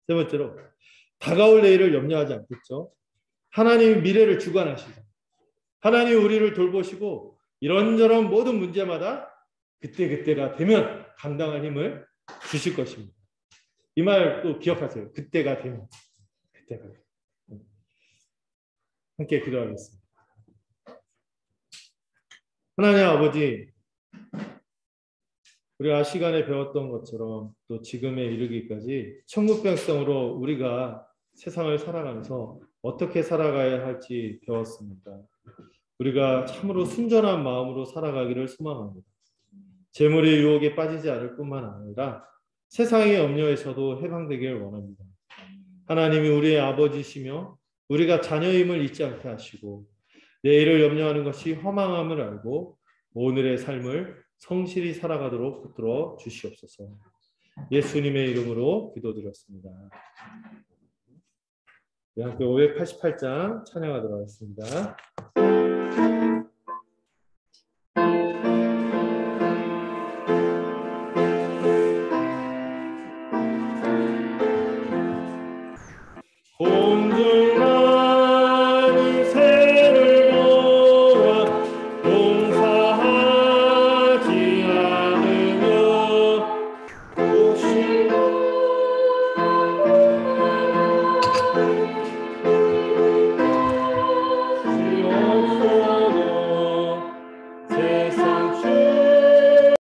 세 번째로 다가올 내일을 염려하지 않겠죠. 하나님이 미래를 주관하시죠. 하나님이 우리를 돌보시고 이런저런 모든 문제마다 그때가 되면 감당할 힘을 주실 것입니다. 이 말 또 기억하세요. 그때가 되면. 그때가 되면. 함께 기도하겠습니다. 하나님 아버지, 우리가 시간에 배웠던 것처럼 또 지금에 이르기까지 천국 백성으로 우리가 세상을 살아가면서 어떻게 살아가야 할지 배웠습니다. 우리가 참으로 순전한 마음으로 살아가기를 소망합니다. 재물의 유혹에 빠지지 않을 뿐만 아니라 세상의 염려에서도 해방되기를 원합니다. 하나님이 우리의 아버지시며 우리가 자녀임을 잊지 않게 하시고 내일을 염려하는 것이 허망함을 알고 오늘의 삶을 성실히 살아가도록 붙들어 주시옵소서. 예수님의 이름으로 기도드렸습니다. 함께 588장 찬양하도록 하겠습니다.